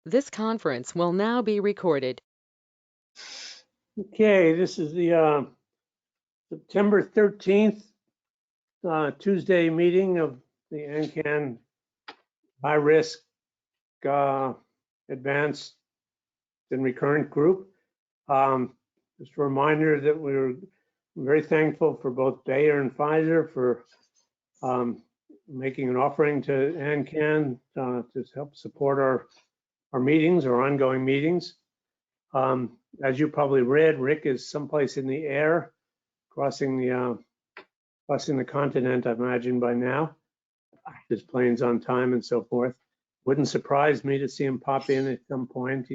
This conference will now be recorded. Okay, this is the September 13th Tuesday meeting of the Ancan High Risk Advanced and Recurrent Group. Just a reminder that we're very thankful for both Bayer and Pfizer for making an offering to Ancan to help support our meetings, our ongoing meetings. As you probably read, Rick is someplace in the air, crossing the continent, I imagine by now. His plane's on time and so forth. Wouldn't surprise me to see him pop in at some point.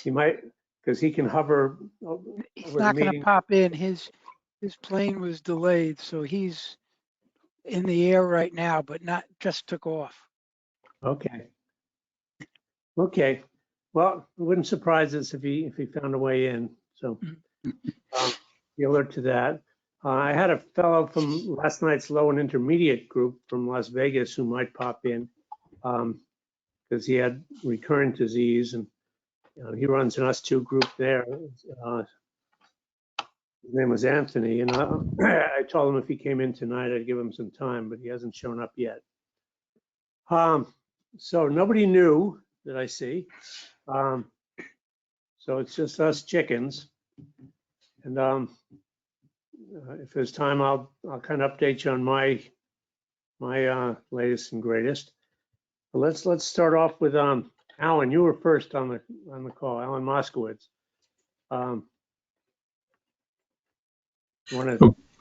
He might, because he can hover. He's not going to pop in. His plane was delayed, so he's in the air right now, but not just took off. Okay. Okay. Well, it wouldn't surprise us if he found a way in. So be alert to that. I had a fellow from last night's low and intermediate group from Las Vegas who might pop in because he had recurrent disease, and he runs an us2 group there. His name was Anthony, and I told him if he came in tonight, I'd give him some time, but he hasn't shown up yet. So nobody new that I see. So it's just us chickens. And if there's time, I'll kind of update you on my latest and greatest. But let's start off with Alan. You were first on the call, Alan Moskowitz.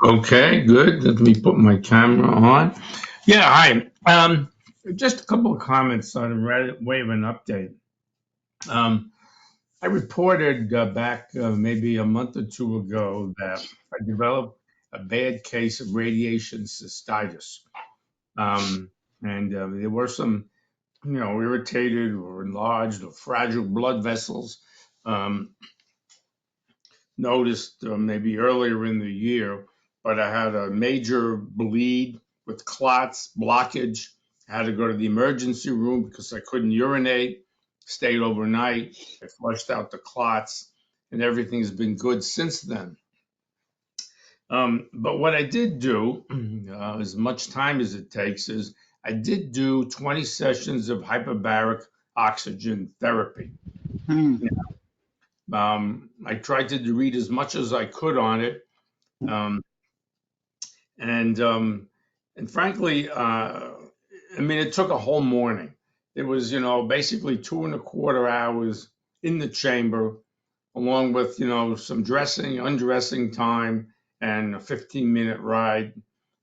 Okay, good. Let me put my camera on. Yeah, hi. Just a couple of comments on a way of an update. I reported back maybe a month or two ago that I developed a bad case of radiation cystitis. And there were some, irritated or enlarged or fragile blood vessels noticed maybe earlier in the year, but I had a major bleed with clots, blockage. I had to go to the emergency room because I couldn't urinate, stayed overnight. I flushed out the clots, and everything's been good since then. But what I did do, as much time as it takes, is I did do 20 sessions of hyperbaric oxygen therapy. I tried to read as much as I could on it. And frankly, I mean, it took a whole morning. It was, basically 2.25 hours in the chamber, along with, some dressing, undressing time, and a 15-minute ride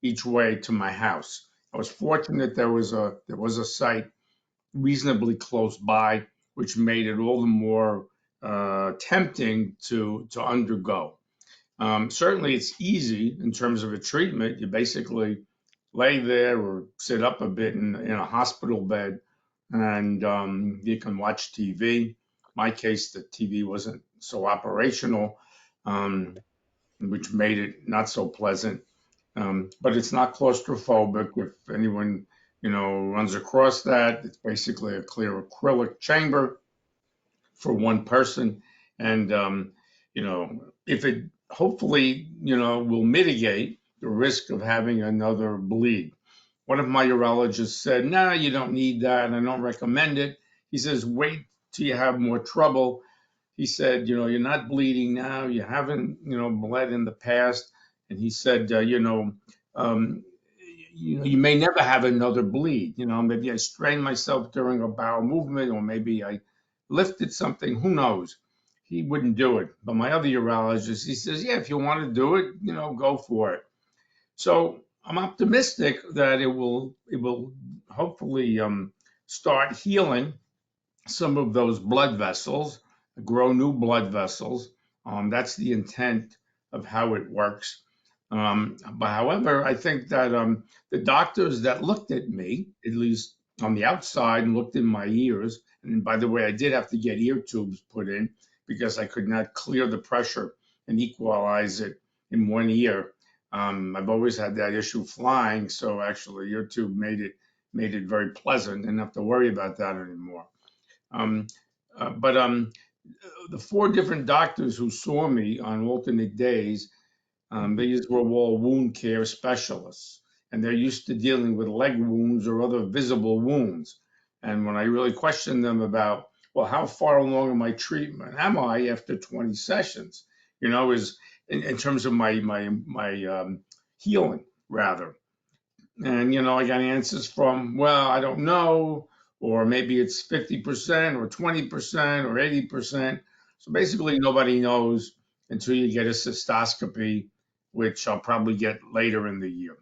each way to my house. I was fortunate there was a site reasonably close by, which made it all the more tempting to undergo. Certainly, it's easy in terms of a treatment. You basically lay there or sit up a bit in a hospital bed, and you can watch TV. In my case, the TV wasn't so operational, which made it not so pleasant. But it's not claustrophobic. If anyone, runs across that, it's basically a clear acrylic chamber for one person. And, if it hopefully, will mitigate the risk of having another bleed. One of my urologists said, no, you don't need that. I don't recommend it. He says, wait till you have more trouble. He said, you're not bleeding now. You haven't, bled in the past. And he said, you may never have another bleed. Maybe I strained myself during a bowel movement, or maybe I lifted something. Who knows? He wouldn't do it. But my other urologist, he says, yeah, if you want to do it, go for it. So I'm optimistic that it will hopefully start healing some of those blood vessels, grow new blood vessels. That's the intent of how it works. But however, I think that the doctors that looked at me, at least on the outside, and looked in my ears, and by the way, I did have to get ear tubes put in because I could not clear the pressure and equalize it in one ear. I've always had that issue flying, so actually ear tube made it made it very pleasant. Didn't have to worry about that anymore. But the 4 different doctors who saw me on alternate days, these were all wound care specialists, and they're used to dealing with leg wounds or other visible wounds. And when I really questioned them about, well, how far along in my treatment am I after 20 sessions? You know, is in terms of my healing rather. And, you know, I got answers from, well, I don't know, or maybe it's 50% or 20% or 80%. So basically nobody knows until you get a cystoscopy, which I'll probably get later in the year.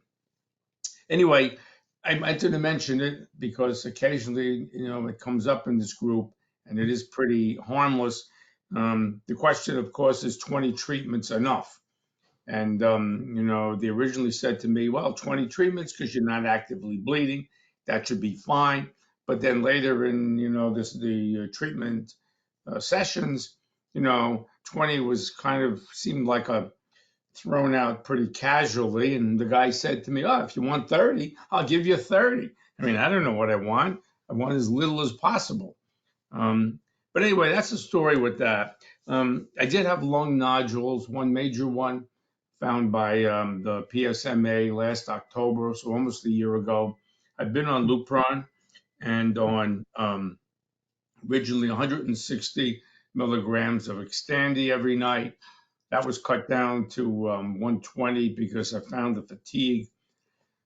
Anyway, I meant to mention it because occasionally, you know, it comes up in this group and it is pretty harmless. The question, of course, is 20 treatments enough? And, you know, they originally said to me, well, 20 treatments because you're not actively bleeding. That should be fine. But then later in, you know, the treatment sessions, you know, 20 was kind of seemed like a thrown out pretty casually. And the guy said to me, oh, if you want 30, I'll give you 30. I mean, I don't know what I want. I want as little as possible. But anyway, that's the story with that. I did have lung nodules, one major one found by the PSMA last October, so almost a year ago. I've been on Lupron and on originally 160 milligrams of Xtandi every night. That was cut down to 120 because I found the fatigue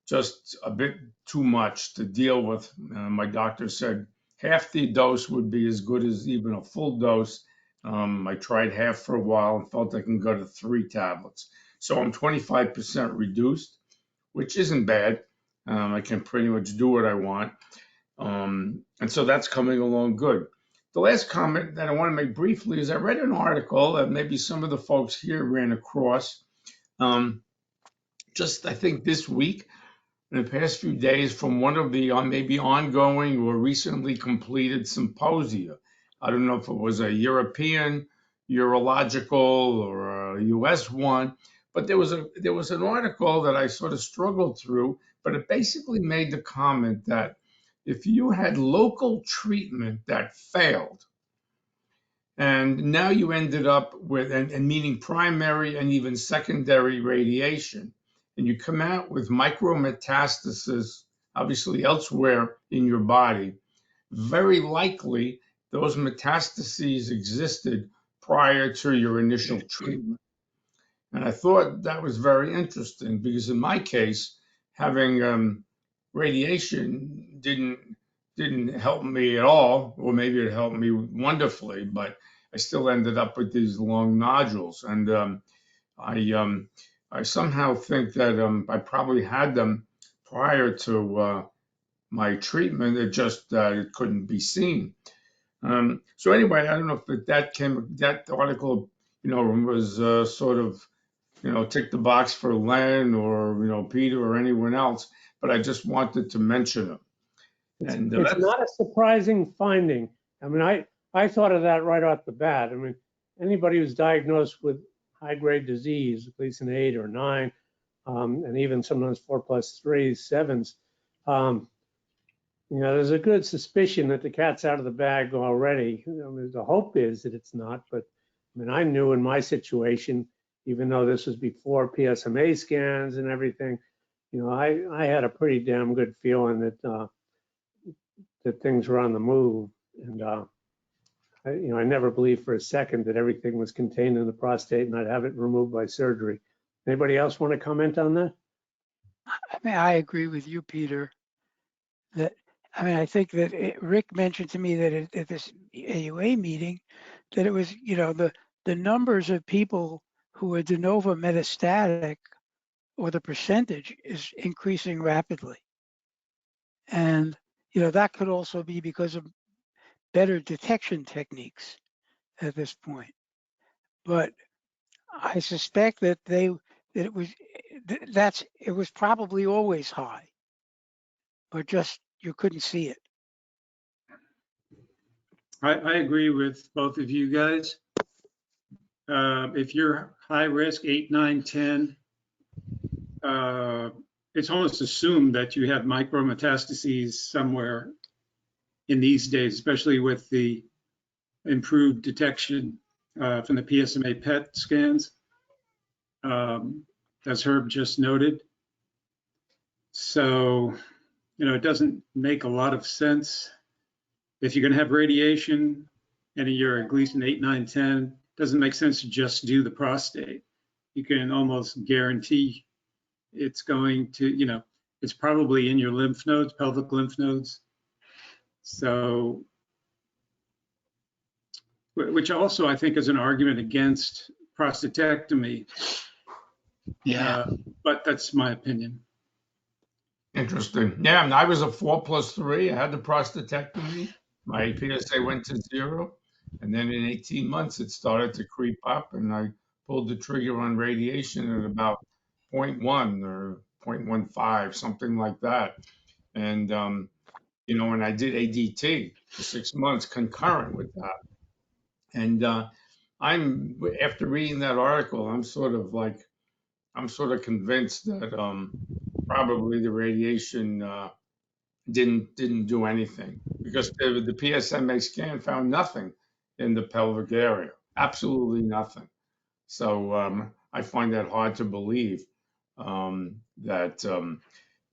just a bit too much to deal with. My doctor said half the dose would be as good as even a full dose. I tried half for a while and felt I can go to 3 tablets. So I'm 25% reduced, which isn't bad. I can pretty much do what I want. And so that's coming along good. The last comment that I want to make briefly is I read an article that maybe some of the folks here ran across just, I think, this week, in the past few days, from one of the maybe ongoing or recently completed symposia. I don't know if it was a European urological or a US one, but there was an article that I sort of struggled through, but it basically made the comment that if you had local treatment that failed, and now you ended up with, and meaning primary and even secondary radiation, and you come out with micrometastasis, obviously elsewhere in your body, very likely those metastases existed prior to your initial treatment. And I thought that was very interesting because in my case, having radiation didn't help me at all, or maybe it helped me wonderfully, but I still ended up with these long nodules. And I somehow think that I probably had them prior to my treatment. It just it couldn't be seen. So anyway, I don't know if that article, you know, was sort of, you know, tick the box for Len or, you know, Peter or anyone else, but I just wanted to mention it. And it's not a surprising finding. I mean, I thought of that right off the bat. I mean, anybody who's diagnosed with high-grade disease, at least an 8 or 9, and even sometimes 4+3, 7s, you know, there's a good suspicion that the cat's out of the bag already. You know, the hope is that it's not, but I mean, I knew in my situation, even though this was before PSMA scans and everything, you know, I had a pretty damn good feeling that that things were on the move. And, you know, I never believed for a second that everything was contained in the prostate and I'd have it removed by surgery. Anybody else want to comment on that? I mean, I agree with you, Peter. I mean, I think that Rick mentioned to me that at this AUA meeting, that it was, you know, the numbers of people who are de novo metastatic, or the percentage, is increasing rapidly. And, you know, that could also be because of better detection techniques at this point. But I suspect that it was probably always high, but just you couldn't see it. I agree with both of you guys. If you're high risk, 8, 9, 10, it's almost assumed that you have micrometastases somewhere in these days, especially with the improved detection from the PSMA PET scans, as Herb just noted. So, it doesn't make a lot of sense. If you're going to have radiation and you're at Gleason 8, 9, 10, it doesn't make sense to just do the prostate. You can almost guarantee it's going to, it's probably in your lymph nodes, pelvic lymph nodes. So, which also I think is an argument against prostatectomy. Yeah. But that's my opinion. Interesting. Yeah, and I was a 4+3. I had the prostatectomy. My PSA went to 0. And then in 18 months, it started to creep up, and I pulled the trigger on radiation at about 0.1 or 0.15, something like that. And, and I did ADT for 6 months concurrent with that. And after reading that article, I'm sort of convinced that probably the radiation didn't do anything, because the PSMA scan found nothing in the pelvic area, absolutely nothing. So I find that hard to believe that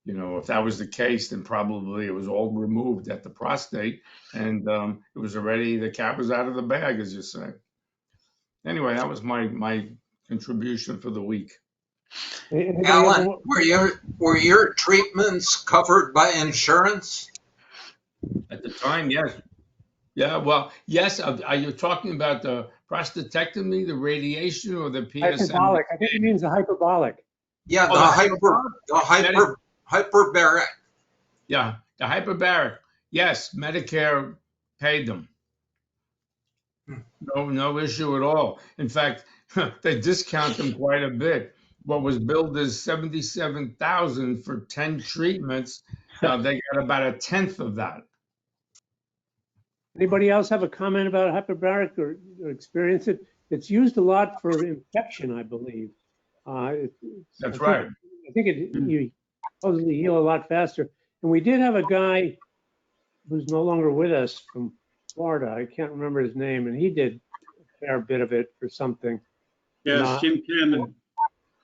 if that was the case, then probably it was all removed at the prostate, and it was already, the cat was out of the bag, as you say. Anyway, that was my contribution for the week. Alan, were your treatments covered by insurance? At the time, yes. Yeah, well, yes. Are you talking about the prostatectomy, the radiation, or the PSM? Hyperbolic. I think it means the hyperbolic. Yeah, the hyperbaric. Yeah, the hyperbaric. Yes, Medicare paid them. No issue at all. In fact, they discount them quite a bit. What was billed as $77,000 for 10 treatments, they got about a tenth of that. Anybody else have a comment about hyperbaric or experience it? It's used a lot for infection, I believe. That's right. I think you supposedly heal a lot faster. And we did have a guy who's no longer with us from Florida. I can't remember his name, and he did a fair bit of it for something. Yes, Jim Cannon.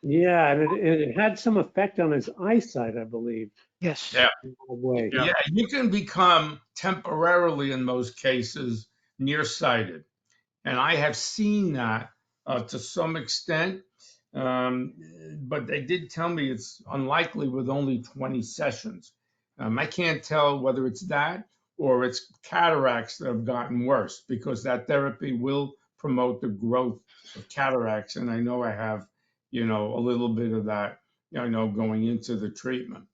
Yeah, and it had some effect on his eyesight, I believe. Yes. Yeah. Way. Yeah, you can become temporarily, in most cases, nearsighted. And I have seen that to some extent. But they did tell me it's unlikely with only 20 sessions. I can't tell whether it's that or it's cataracts that have gotten worse, because that therapy will promote the growth of cataracts. And I know I have, a little bit of that, going into the treatment.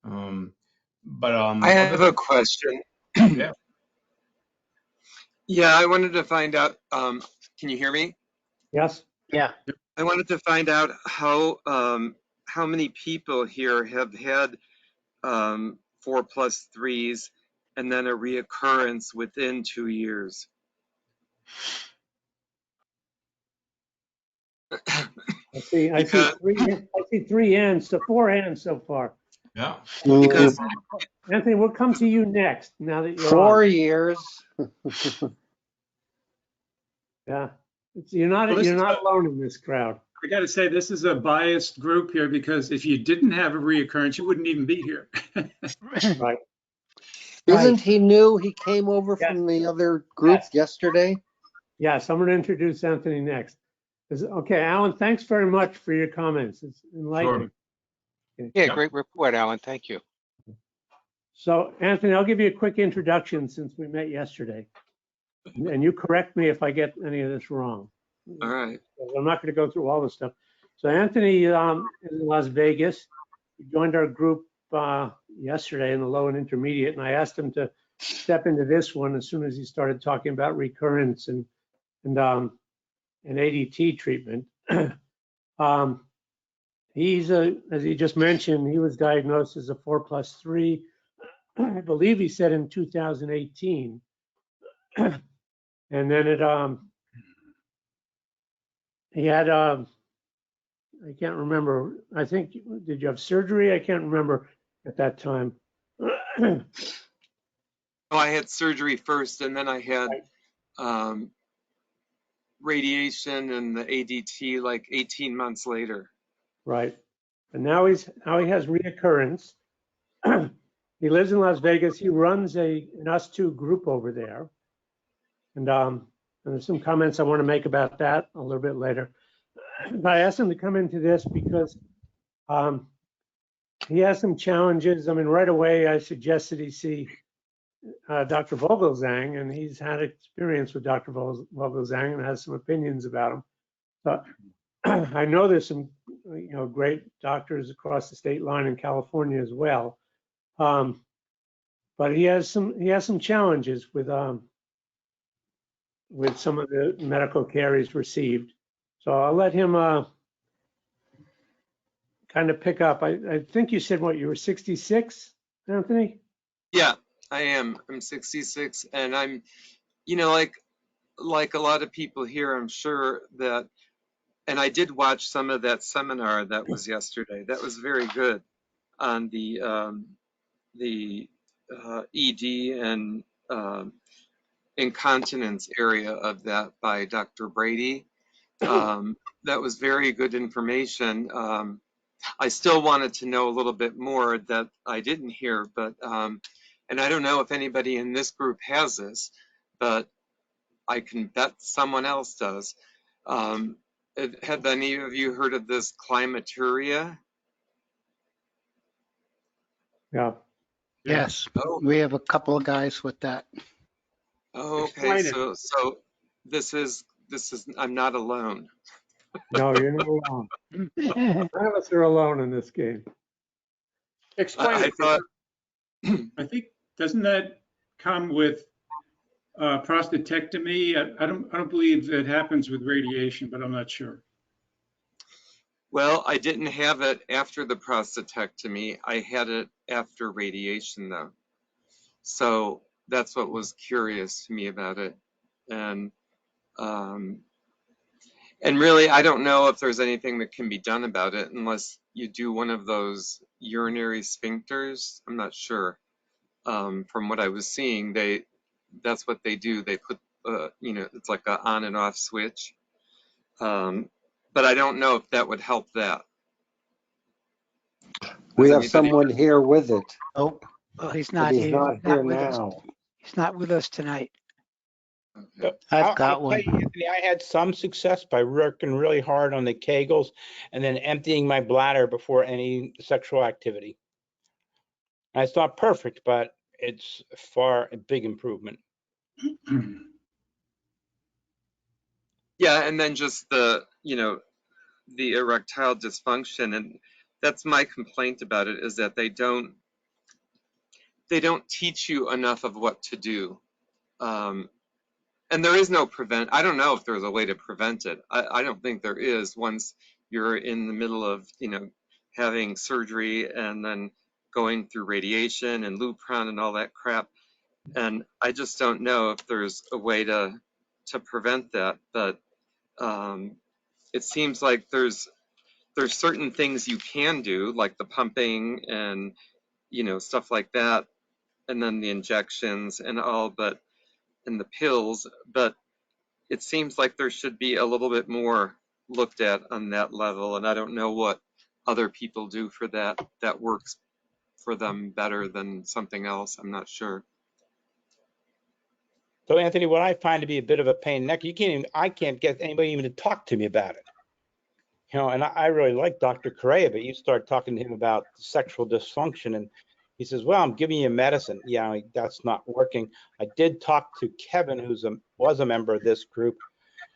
I have a question. Yeah. Yeah, I wanted to find out, can you hear me? Yes. Yeah. I wanted to find out how many people here have had 4+3s and then a reoccurrence within 2 years. I see 3 hands, so 4 hands so far. Yeah. Because Anthony, we'll come to you next. Now that you're 4 on. years. Yeah, you're not alone in this crowd. I got to say, this is a biased group here, because if you didn't have a reoccurrence, you wouldn't even be here. Right. Isn't he new? He came over Yes. from the other group yesterday. Yes, I'm going to introduce Anthony next. Okay, Alan, thanks very much for your comments. It's enlightening. Sure. Yeah, great report, Alan. Thank you. So, Anthony, I'll give you a quick introduction since we met yesterday. And you correct me if I get any of this wrong. all right. I'm not going to go through all this stuff. So Anthony is in Las Vegas. He joined our group yesterday in the low and intermediate, and I asked him to step into this one as soon as he started talking about recurrence and ADT treatment. He's as he just mentioned, he was diagnosed as a 4+3. I believe he said in 2018. And then he had I can't remember. I think, did you have surgery? I can't remember at that time. Oh, I had surgery first, and then I had radiation and the ADT like 18 months later. Right. And now he has reoccurrence. He lives in Las Vegas. He runs an US2 group over there. And there's some comments I want to make about that a little bit later. But I asked him to come into this because he has some challenges. I mean, right away, I suggested he see Dr. Vogelzang, and he's had experience with Dr. Vogelzang and has some opinions about him. So I know there's some, great doctors across the state line in California as well. But he has some challenges with some of the medical care he's received. So I'll let him kind of pick up. I think you said what, you were 66, Anthony? Yeah, I am. I'm 66, and I'm, like a lot of people here, I'm sure that, and I did watch some of that seminar that was yesterday. That was very good on the ED and incontinence area of that by Dr. Brady. That was very good information. I still wanted to know a little bit more that I didn't hear, but and I don't know if anybody in this group has this, but I can bet someone else does. Have any of you heard of this Climacturia? Yeah. Yes, Oh. we have a couple of guys with that. Oh, okay, so this is I'm not alone. No, you're not alone. None of us are alone in this game. Explain it. Thought, I think, doesn't that come with prostatectomy? I don't believe it happens with radiation, but I'm not sure. well, I didn't have it after the prostatectomy. I had it after radiation, though. So that's what was curious to me about it. And really, I don't know if there's anything that can be done about it unless you do one of those urinary sphincters. I'm not sure. From what I was seeing, that's what they do. They put, it's like an on and off switch. But I don't know if that would help that. We have someone here with it. Oh, Well, he's But not he's here. not He's here not with us. now. He's not with us tonight. Okay. I've got I'll one. tell you, Anthony, I had some success by working really hard on the Kegels and then emptying my bladder before any sexual activity. And it's not perfect, but it's far a big improvement. Yeah, and then just the erectile dysfunction, and that's my complaint about it, is that they don't teach you enough of what to do. And there is no I don't know if there's a way to prevent it. I don't think there is once you're in the middle of, having surgery and then going through radiation and Lupron and all that crap. And I just don't know if there's a way to prevent that. But it seems like there's certain things you can do, like the pumping and, stuff like that, and then the injections and all, and the pills, but it seems like there should be a little bit more looked at on that level. And I don't know what other people do for that works for them better than something else. I'm not sure. So Anthony, what I find to be a bit of a pain in the neck, I can't get anybody even to talk to me about it. And I really like Dr. Correa, but you start talking to him about sexual dysfunction and he says, well, I'm giving you medicine. Yeah, that's not working. I did talk to Kevin, was a member of this group.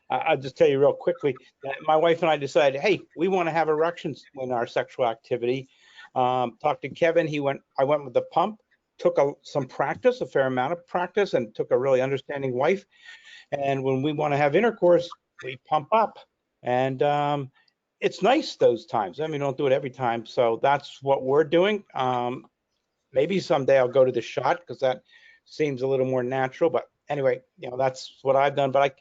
I'll just tell you real quickly that my wife and I decided, hey, we want to have erections in our sexual activity. Talked to Kevin. I went with the pump, took some practice, a fair amount of practice, and took a really understanding wife. And when we want to have intercourse, we pump up. And it's nice those times. I mean, don't do it every time. So that's what we're doing. Maybe someday I'll go to the shot because that seems a little more natural. But anyway, that's what I've done. But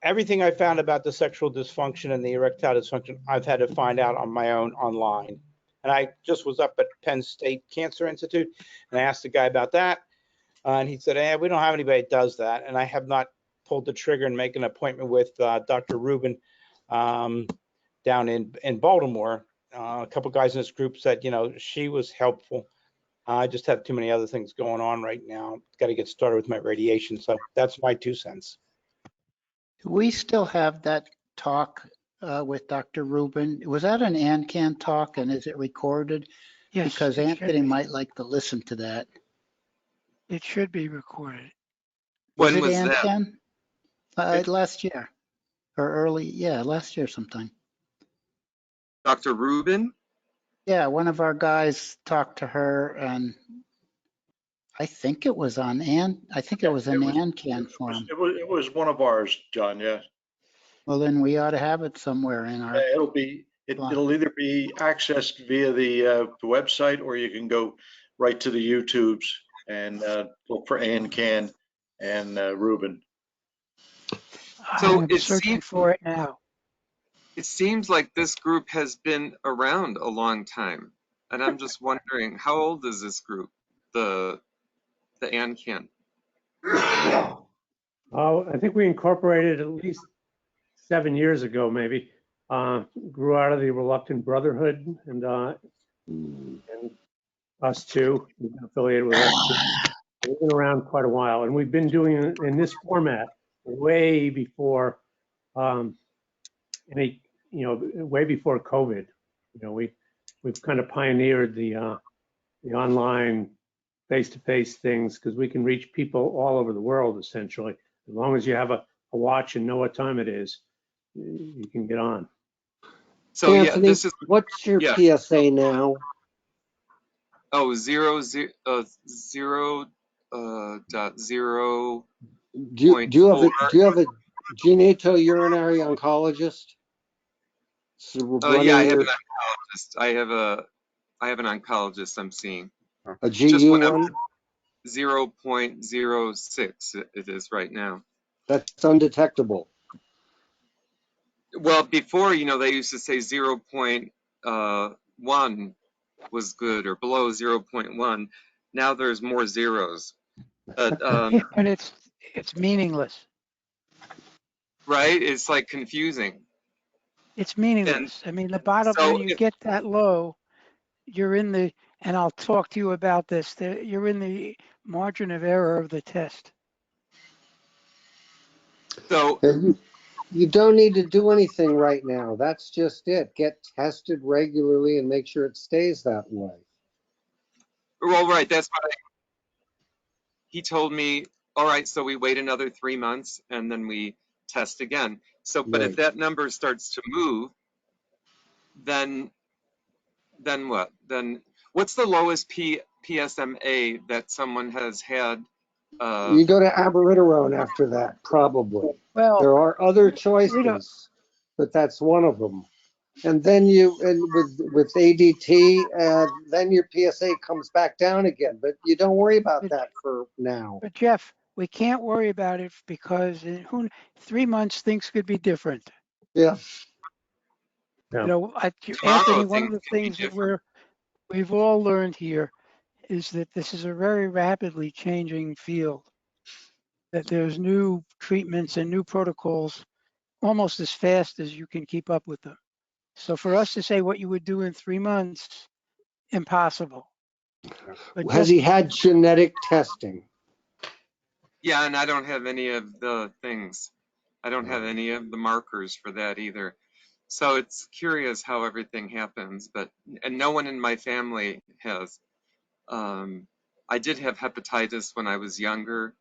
everything I found about the sexual dysfunction and the erectile dysfunction, I've had to find out on my own online. And I just was up at Penn State Cancer Institute and I asked the guy about that. And he said, we don't have anybody that does that. And I have not pulled the trigger and make an appointment with Dr. Rubin down in Baltimore. A couple guys in this group said, she was helpful. I just have too many other things going on right now. Got to get started with my radiation. So that's my 2 cents. Do we still have that talk with Dr. Rubin? Was that an Ancan talk and is it recorded? Yes. Because it Anthony should be. might like to listen to that. It should be recorded. When it was that? Ancan? Last year or last year sometime. Dr. Rubin? Yeah, one of our guys talked to her and I think it was on it was an Ancan forum. It was one of ours, John, yeah. Well, then we ought to have it somewhere in our. It'll either be accessed via the website or you can go right to the YouTubes and look for Ancan and Rubin. So I'm searching for it now. It seems like this group has been around a long time. And I'm just wondering, how old is this group, the Ancan? Oh, I think we incorporated at least 7 years ago, maybe. Grew out of the Reluctant Brotherhood and us too. We've been affiliated with us too. We've been around quite a while, and we've been doing it in this format way before way before COVID. We've kind of pioneered the online face-to-face things because we can reach people all over the world essentially. As long as you have a watch and know what time it is, you can get on. So Anthony, what's your PSA now? Oh, 0.0. Do you have a genitourinary oncologist? Oh yeah, I have an oncologist. I have an oncologist I'm seeing. A GU one? 0.06 it is right now. That's undetectable. Well, before, they used to say 0.1 was good or below 0.1. Now there's more zeros. But and it's meaningless. Right? It's like confusing. It's meaningless. I mean, the bottom, when you get that low, you're in the, and I'll talk to you about this, you're in the margin of error of the test. So you don't need to do anything right now. That's just it. Get tested regularly and make sure it stays that way. Well, right. That's what he told me. All right. So we wait another 3 months and then we test again. So, but if that number starts to move, then what? Then what's the lowest PSMA that someone has had? You go to abiraterone after that, probably. Well, there are other choices, but that's one of them. And then with ADT, then your PSA comes back down again. But you don't worry about that for now. But Jeff, we can't worry about it because in 3 months things could be different. Yeah. Anthony, one of the things that we've all learned here is that this is a very rapidly changing field, that there's new treatments and new protocols almost as fast as you can keep up with them. So for us to say what you would do in 3 months, impossible. But has he had genetic testing? Yeah, and I don't have any of the things. I don't have any of the markers for that either. So it's curious how everything happens, and no one in my family has. I did have hepatitis when I was younger,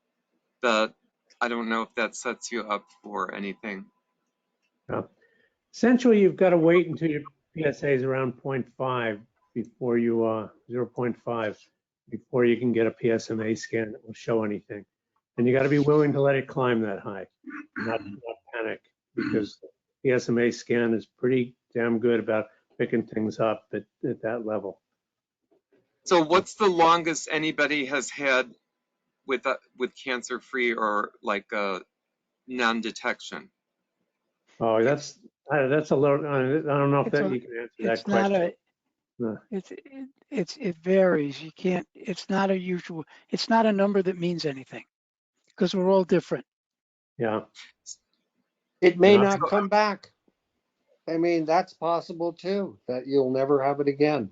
but I don't know if that sets you up for anything. Yeah. Essentially, you've got to wait until your PSA is around 0.5 before you 0.5 before you can get a PSMA scan that will show anything. And you got to be willing to let it climb that high, not panic, because the PSMA scan is pretty damn good about picking things up at that level. So what's the longest anybody has had with cancer-free or like non-detection? Oh, that's a little, I don't know if It's that a- you can answer that It's not question. a, No. it varies. You can't, it's not a usual, it's not a number that means anything because we're all different. Yeah. It may Yeah. not come back. I mean, that's possible too, that you'll never have it again.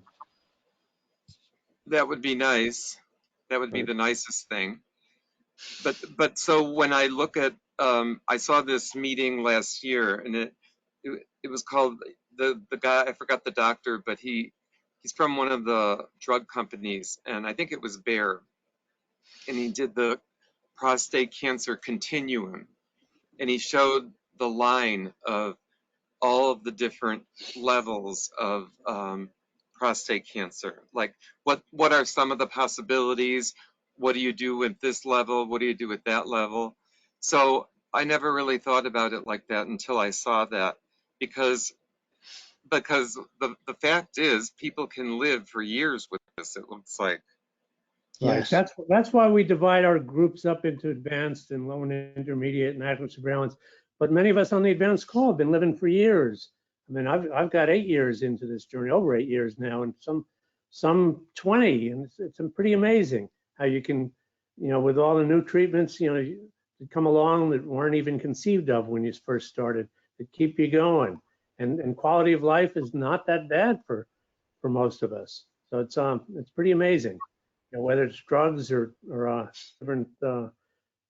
That would be nice. That would be the nicest thing. But so when I look at, I saw this meeting last year, and it was called the guy, I forgot the doctor, but he's from one of the drug companies, and I think it was Bayer, and he did the prostate cancer continuum, and he showed the line of all of the different levels of prostate cancer. Like, what are some of the possibilities? What do you do with this level? What do you do with that level? So I never really thought about it like that until I saw that, because the fact is, people can live for years with this, it looks like. Right. Yes. That's why we divide our groups up into advanced and low and intermediate and active surveillance. But many of us on the advanced call have been living for years. I mean, I've got 8 years into this journey, over 8 years now, and some 20, and it's pretty amazing how you can, with all the new treatments, that come along that weren't even conceived of when you first started, that keep you going, and quality of life is not that bad for most of us. So it's pretty amazing. Whether it's drugs or different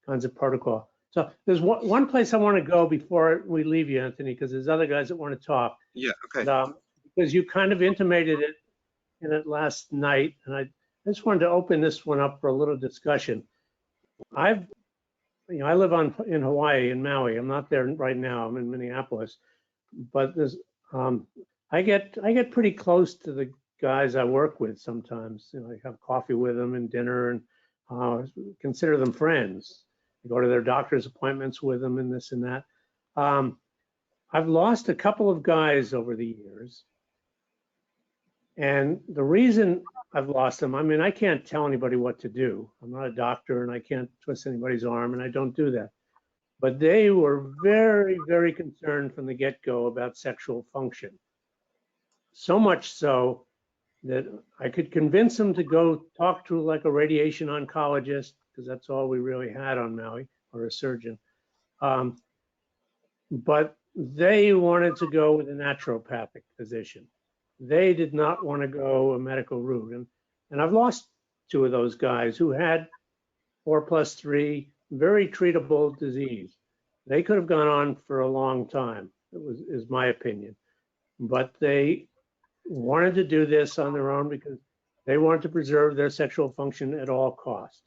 kinds of protocol. So there's one place I want to go before we leave you, Anthony, because there's other guys that want to talk. Yeah, okay. And, because you kind of intimated it in it last night, and I just wanted to open this one up for a little discussion. I live in Hawaii, in Maui. I'm not there right now. I'm in Minneapolis, but there's I get pretty close to the guys I work with sometimes. I have coffee with them and dinner, and consider them friends. I go to their doctor's appointments with them and this and that. I've lost a couple of guys over the years. And the reason I've lost them, I mean, I can't tell anybody what to do. I'm not a doctor, and I can't twist anybody's arm, and I don't do that. But they were very, very concerned from the get-go about sexual function. So much so that I could convince them to go talk to like a radiation oncologist, because that's all we really had on Maui, or a surgeon. But they wanted to go with a naturopathic physician. They did not want to go a medical route. And I've lost 2 of those guys who had 4+3, very treatable disease. They could have gone on for a long time, is my opinion. But they wanted to do this on their own because they wanted to preserve their sexual function at all costs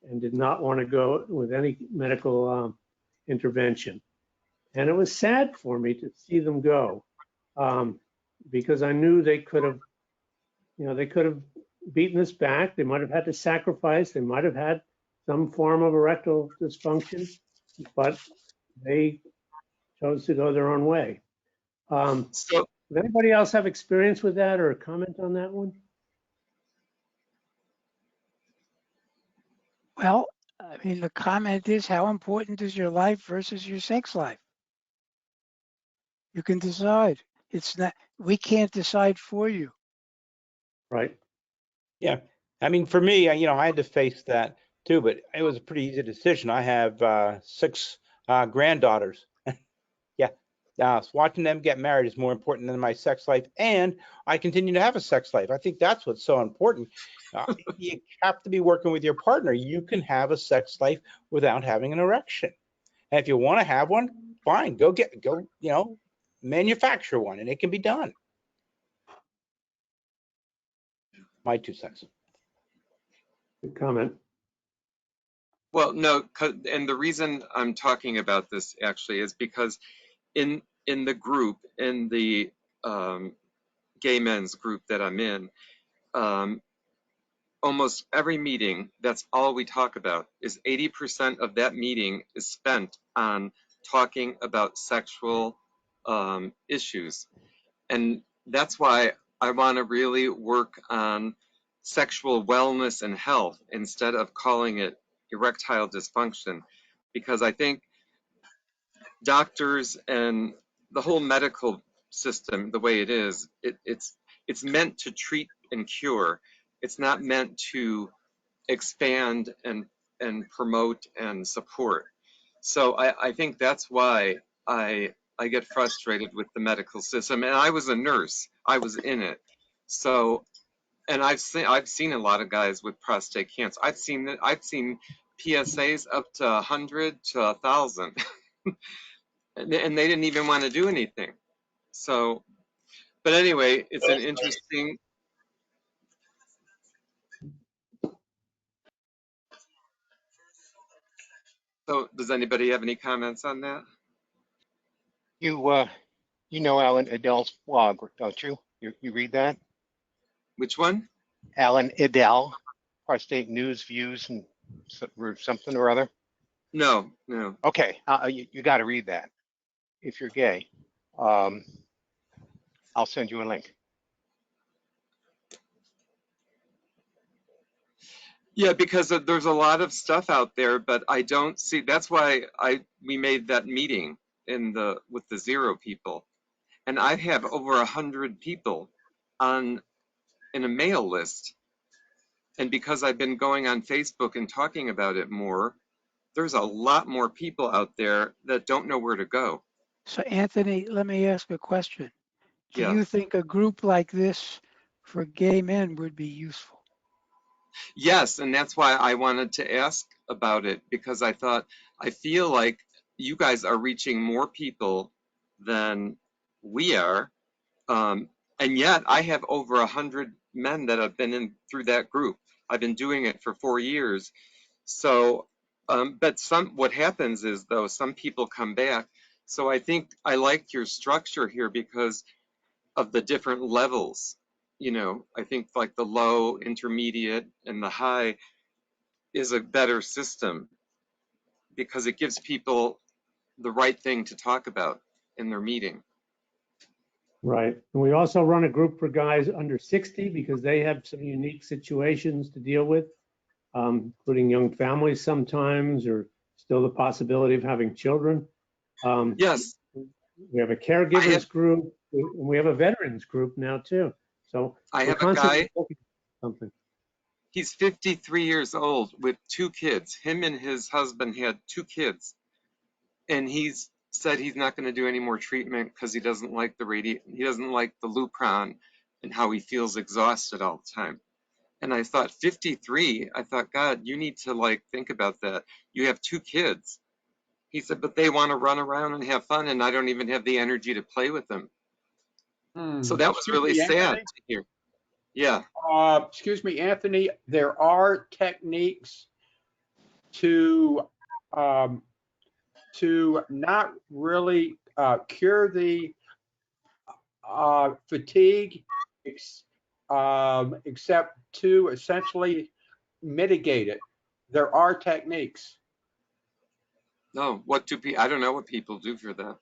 and did not want to go with any medical intervention. And it was sad for me to see them go, because I knew they could have, beaten us back. They might have had to sacrifice. They might have had some form of erectile dysfunction, but they chose to go their own way. So Does anybody else have experience with that or a comment on that one? Well, I mean, the comment is, how important is your life versus your sex life? You can decide. It's not, we can't decide for you. Right. Yeah. I mean, for me, I had to face that too, but it was a pretty easy decision. I have 6 granddaughters. Yeah. Watching them get married is more important than my sex life, and I continue to have a sex life. I think that's what's so important. You have to be working with your partner. You can have a sex life without having an erection. And if you want to have one, fine, go manufacture one, and it can be done. My 2 cents. Good comment. Well, no, and the reason I'm talking about this actually is because in the group, in the gay men's group that I'm in, almost every meeting, that's all we talk about, is 80% of that meeting is spent on talking about sexual issues. And that's why I want to really work on sexual wellness and health instead of calling it erectile dysfunction, because I think doctors and the whole medical system, the way it is, it's meant to treat and cure. It's not meant to expand and promote and support. So I think that's why I get frustrated with the medical system. And I was a nurse. I was in it. So, and I've seen a lot of guys with prostate cancer. I've seen PSAs up to 100 to 1,000, and they didn't even want to do anything. So, but anyway, it's an interesting. So, does anybody have any comments on that? You know Alan Edell's blog, don't you? You read that? Which one? Alan Edell, Prostate News, Views, and something or other. No. Okay, you got to read that if you're gay. I'll send you a link. Yeah, because there's a lot of stuff out there, but I don't see. That's why we made that meeting with the 0 people, and I have over 100 people in a mail list, and because I've been going on Facebook and talking about it more, there's a lot more people out there that don't know where to go. So Anthony, let me ask a question. Do Yeah. you think a group like this for gay men would be useful? Yes, and that's why I wanted to ask about it, because I feel like you guys are reaching more people than we are, and yet I have over 100 men that have been through that group. I've been doing it for 4 years. So, but what happens is though, some people come back. So I think I like your structure here because of the different levels. I think like the low, intermediate, and the high is a better system because it gives people the right thing to talk about in their meeting. Right. And we also run a group for guys under 60 because they have some unique situations to deal with, including young families sometimes, or still the possibility of having children. Yes. We have a caregivers group, and we have a veterans group now too. So I have a guy, he's 53 years old with 2 kids. Him and his husband had 2 kids. And he's said he's not going to do any more treatment because he doesn't like he doesn't like the Lupron and how he feels exhausted all the time. And I thought, 53, I thought, God, you need to think about that. You have 2 kids. He said, but they want to run around and have fun, and I don't even have the energy to play with them. So that was really sad to hear. Yeah. Excuse me, Anthony, there are techniques to not really cure the fatigue, except to essentially mitigate it. There are techniques. No, I don't know what people do for that.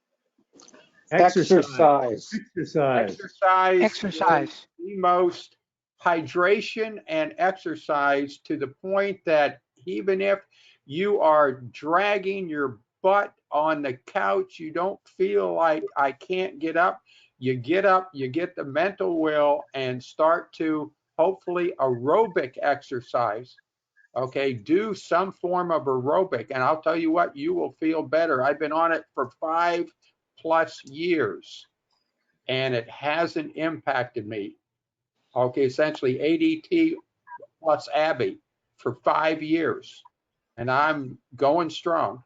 Exercise. Exercise. The most hydration and exercise, to the point that even if you are dragging your butt on the couch, you don't feel like I can't get up. You get up, you get the mental will and start to hopefully aerobic exercise. Okay, do some form of aerobic, and I'll tell you what, you will feel better. I've been on it for 5+ years, and it hasn't impacted me. Okay, essentially ADT plus Abby for 5 years, and I'm going strong.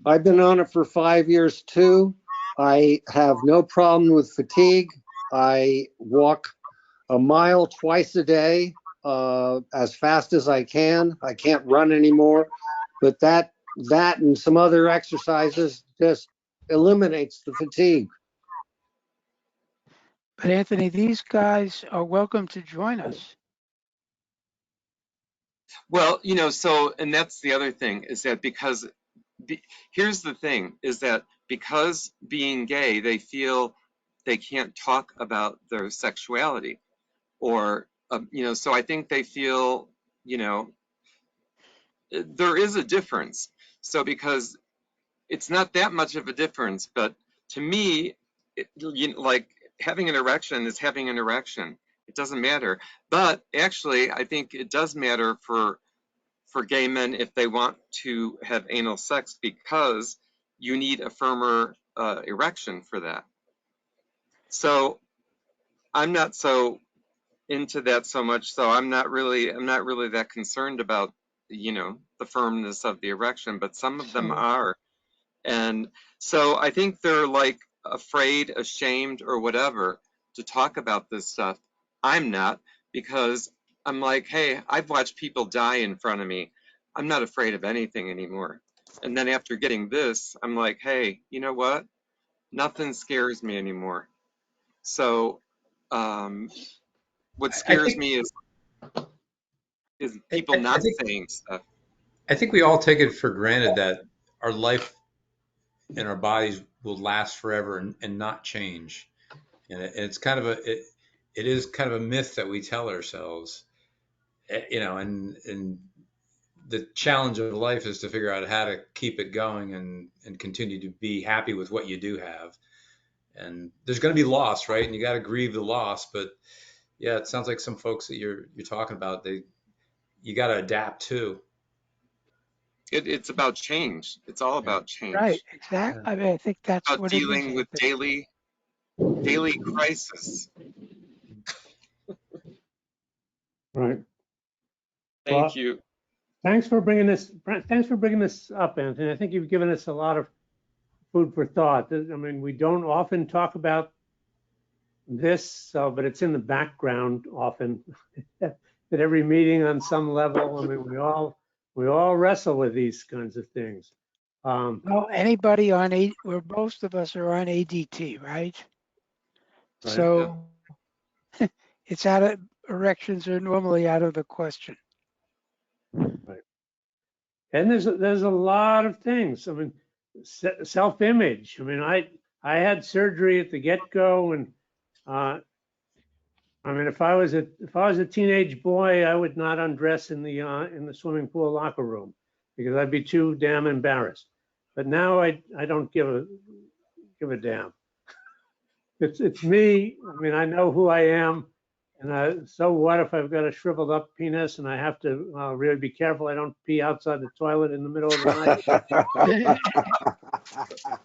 I've been on it for 5 years too. I have no problem with fatigue. I walk a mile twice a day, as fast as I can. I can't run anymore, but that and some other exercises just eliminates the fatigue. But Anthony, these guys are welcome to join us. Well, and that's the other thing, is that here's the thing, is that because being gay, they feel they can't talk about their sexuality, or, so I think they feel, there is a difference. So because it's not that much of a difference, but to me, like having an erection is having an erection. It doesn't matter. But actually, I think it does matter for gay men if they want to have anal sex, because you need a firmer erection for that. So I'm not so into that so much. So I'm not really that concerned about, you know, the firmness of the erection, but some of them are. And so I think they're like afraid, ashamed, or whatever to talk about this stuff. I'm not, because I'm like, hey, I've watched people die in front of me. I'm not afraid of anything anymore. And then after getting this, I'm like, hey, you know what? Nothing scares me anymore. So what scares me is people not saying stuff. I think we all take it for granted that our life and our bodies will last forever and not change. And it's kind of it is kind of a myth that we tell ourselves, you know, and the challenge of life is to figure out how to keep it going and continue to be happy with what you do have. And there's going to be loss, right? And you got to grieve the loss. But yeah, it sounds like some folks that you're talking about, you got to adapt too. It's about change. It's all about change. Right, exactly. I mean, I think that's about what dealing it is. with daily crisis. Right. Thank you. Thanks for bringing this up, Anthony. I think you've given us a lot of food for thought. I mean, we don't often talk about this, but it's in the background often at every meeting on some level. I mean, we all wrestle with these kinds of things. Well, anybody on where most of us are on ADT, right? So it's erections are normally out of the question. Right. And there's a lot of things. I mean, self-image. I mean, I had surgery at the get-go, and I mean, if I was a teenage boy, I would not undress in the swimming pool locker room because I'd be too damn embarrassed. But now I don't give a damn. It's me. I mean, I know who I am, and so what if I've got a shriveled up penis and I have to really be careful I don't pee outside the toilet in the middle of the night.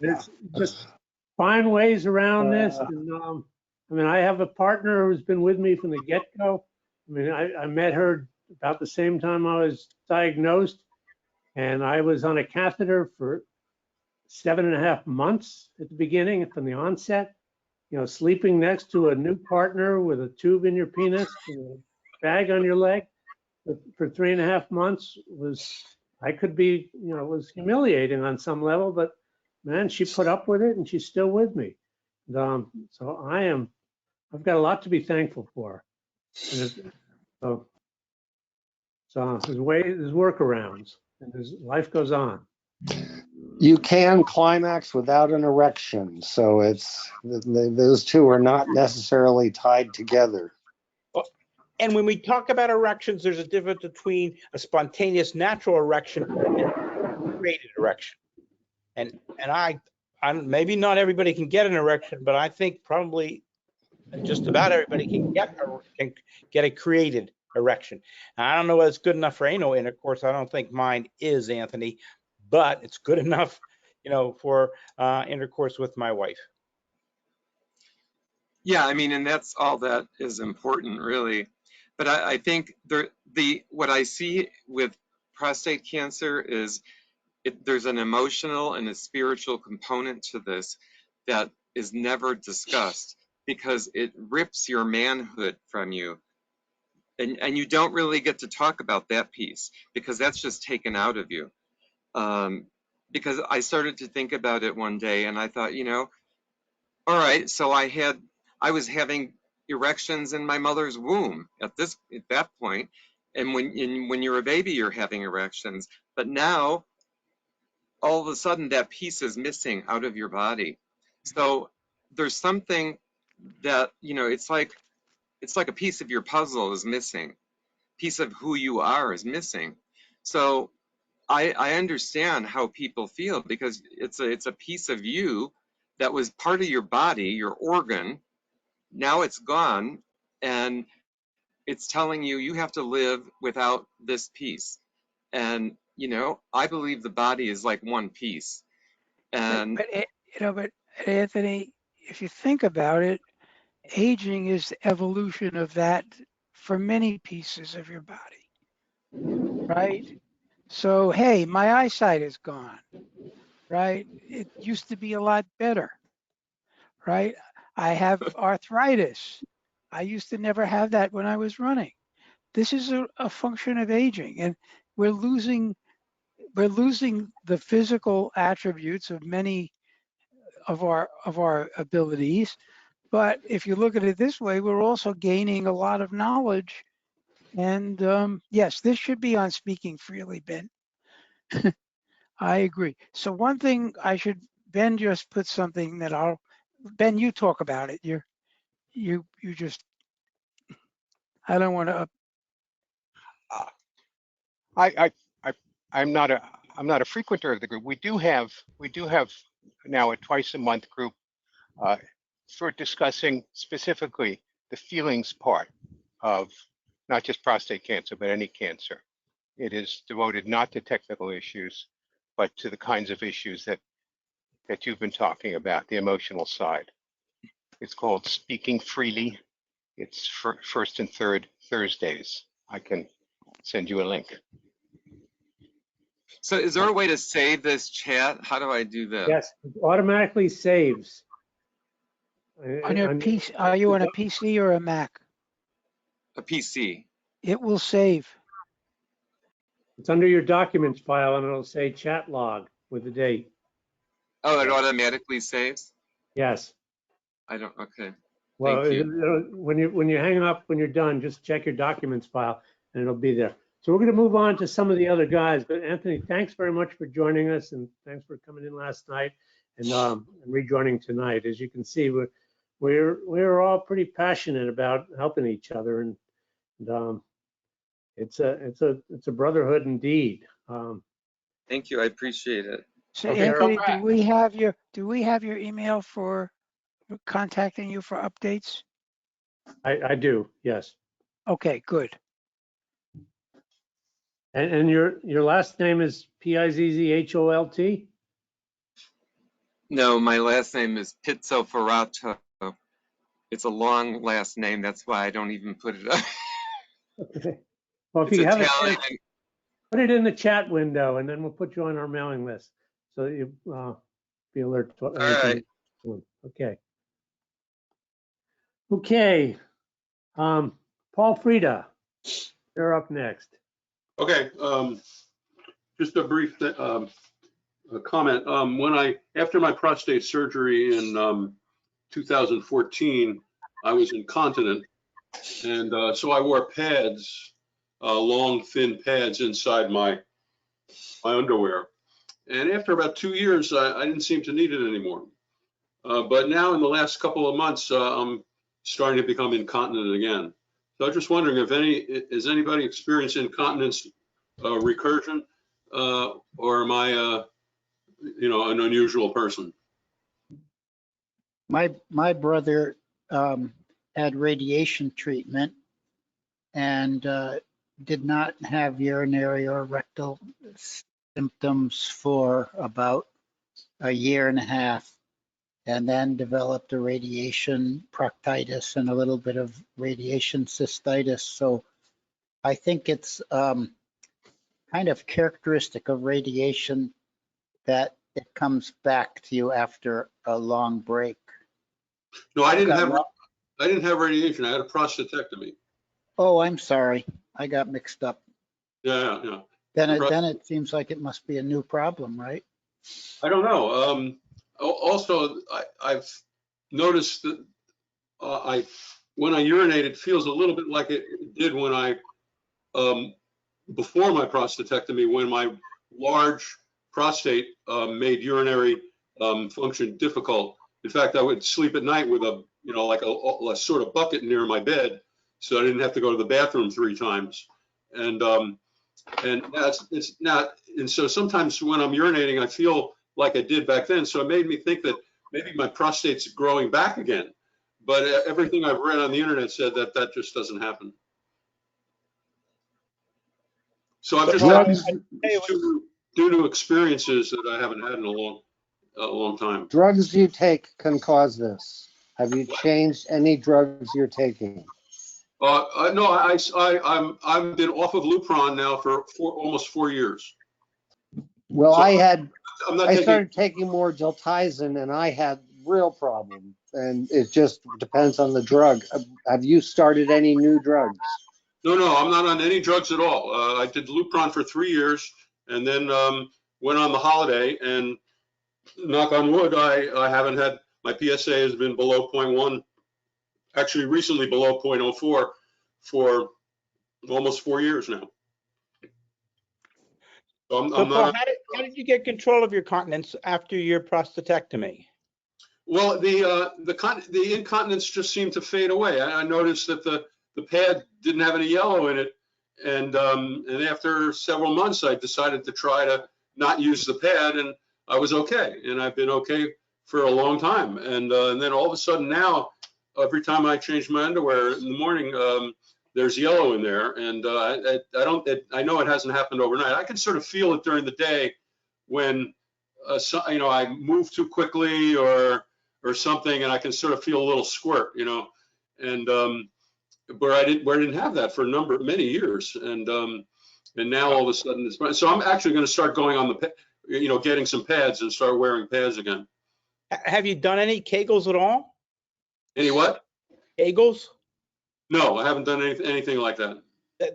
There's just find ways around this. And, I mean, I have a partner who's been with me from the get-go. I mean, I met her about the same time I was diagnosed, and I was on a catheter for 7.5 months at the beginning, from the onset. You know, sleeping next to a new partner with a tube in your penis and a bag on your leg for 3.5 months was humiliating on some level, but man, she put up with it and she's still with me. And, so I've got a lot to be thankful for. And so there's workarounds, and life goes on. You can climax without an erection, so those two are not necessarily tied together. And when we talk about erections, there's a difference between a spontaneous natural erection and a created erection. And I maybe not everybody can get an erection, but I think probably just about everybody can get a created erection. Now, I don't know whether it's good enough for anal intercourse. I don't think mine is, Anthony, but it's good enough, you know, for intercourse with my wife. Yeah, I mean, and that's all that is important, really. But I think what I see with prostate cancer is there's an emotional and a spiritual component to this that is never discussed, because it rips your manhood from you. And you don't really get to talk about that piece, because that's just taken out of you. Because I started to think about it one day, and I thought, you know, all right, so I was having erections in my mother's womb at that point, and when you're a baby, you're having erections, but now all of a sudden that piece is missing out of your body. So there's something that, you know, it's like a piece of your puzzle is missing, piece of who you are is missing. So I understand how people feel, because it's a piece of you that was part of your body, your organ. Now it's gone, and it's telling you you have to live without this piece. And I believe the body is like one piece. And but Anthony, if you think about it, aging is the evolution of that for many pieces of your body, right? So, hey, my eyesight is gone, right? It used to be a lot better, right? I have arthritis. I used to never have that when I was running. This is a function of aging, and we're losing the physical attributes of many of our abilities. But if you look at it this way, we're also gaining a lot of knowledge. And yes, this should be on Speaking Freely, Ben. I agree. So one thing Ben just put something that Ben, you talk about it. You just, I don't want to. I'm not a frequenter of the group. We do have now a twice a month group for discussing specifically the feelings part of not just prostate cancer, but any cancer. It is devoted not to technical issues, but to the kinds of issues that you've been talking about, the emotional side. It's called Speaking Freely. It's for first and third Thursdays. I can send you a link. so is there a way to save this chat? How do I do that? Yes, it automatically saves. On your PC, are you on a PC or a Mac? A PC. It will save. It's under your documents file, and it'll say ChatLog with the date. Oh, it automatically saves? Yes. I don't, okay. Well, Thank you. when you hang up, when you're done, just check your documents file, and it'll be there. So we're going to move on to some of the other guys. But Anthony, thanks very much for joining us, and thanks for coming in last night and rejoining tonight. As you can see, we're all pretty passionate about helping each other, and it's a brotherhood indeed. Thank you. I appreciate it. So Okay, Anthony, do we have your email for contacting you for updates? I do, yes. Okay, good. And your last name is Pizzholt? No, my last name is Pizzoferrato. It's a long last name. That's why I don't even put it up. Okay. Well, if It's you have Italian. it, put it in the chat window, and then we'll put you on our mailing list so that you be alert to everything. All right. Okay. Okay. Paul Frieda, you're up next. Okay. Just a brief comment. After my prostate surgery in 2014, I was incontinent, and so I wore pads, long, thin pads inside my underwear. And after about 2 years, I didn't seem to need it anymore. But now, in the last couple of months, I'm starting to become incontinent again. So I was just wondering is anybody experiencing incontinence recursion, or am I, an unusual person? My brother had radiation treatment and did not have urinary or rectal symptoms for about a year and a half, and then developed a radiation proctitis and a little bit of radiation cystitis. So I think it's kind of characteristic of radiation that it comes back to you after a long break. No, I didn't have radiation. I had a prostatectomy. Oh, I'm sorry. I got mixed up. Yeah. Then it seems like it must be a new problem, right? I don't know. Also, I've noticed that when I urinate, it feels a little bit like it did when I before my prostatectomy, when my large prostate made urinary function difficult. In fact, I would sleep at night with a sort of bucket near my bed, so I didn't have to go to the bathroom 3 times. And And it's not. And so sometimes when I'm urinating, I feel like I did back then. So it made me think that maybe my prostate's growing back again. But everything I've read on the internet said that that just doesn't happen. So I've just had due to experiences that I haven't had in a long time. Drugs you take can cause this. Have you changed any drugs you're taking? No, I've been off of Lupron now for almost 4 years. Well, So I started taking more Diltiazem, and I had real problem. And it just depends on the drug. Have you started any new drugs? No, I'm not on any drugs at all. I did Lupron for 3 years, and then went on the holiday. And knock on wood, I haven't had, my PSA has been below 0.1. Actually, recently below 0.04 for almost 4 years now. So I'm Paul, not. how did you get control of your continence after your prostatectomy? Well, the incontinence just seemed to fade away. I noticed that the pad didn't have any yellow in it, and after several months, I decided to try to not use the pad, and I was okay, and I've been okay for a long time. And then all of a sudden now, every time I change my underwear in the morning, there's yellow in there, and I know it hasn't happened overnight. I can sort of feel it during the day when I move too quickly or something, and I can sort of feel a little squirt, and where I didn't have that for many years, and now all of a sudden it's fine. So I'm actually going to start going on getting some pads and start wearing pads again. Have you done any Kegels at all? Any what? Kegels? No, I haven't done anything like that.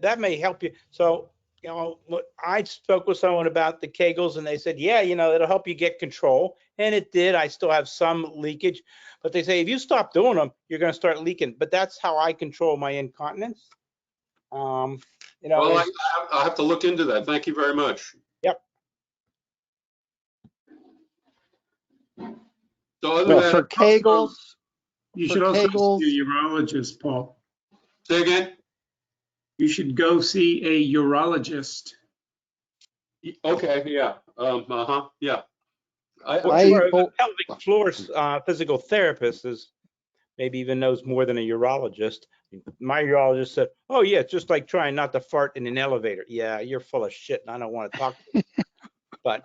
That may help you. So, I spoke with someone about the Kegels, and they said, yeah, it'll help you get control. And it did. I still have some leakage, but they say if you stop doing them, you're going to start leaking. But that's how I control my incontinence. Well, I have to look into that. Thank you very much. Yep. So other than for Kegels, you should also see a urologist, Paul. Say again? You should go see a urologist. Okay, yeah. Yeah. Pelvic floor physical therapist maybe even knows more than a urologist. My urologist said, oh yeah, it's just like trying not to fart in an elevator. Yeah, you're full of shit and I don't want to talk to you. But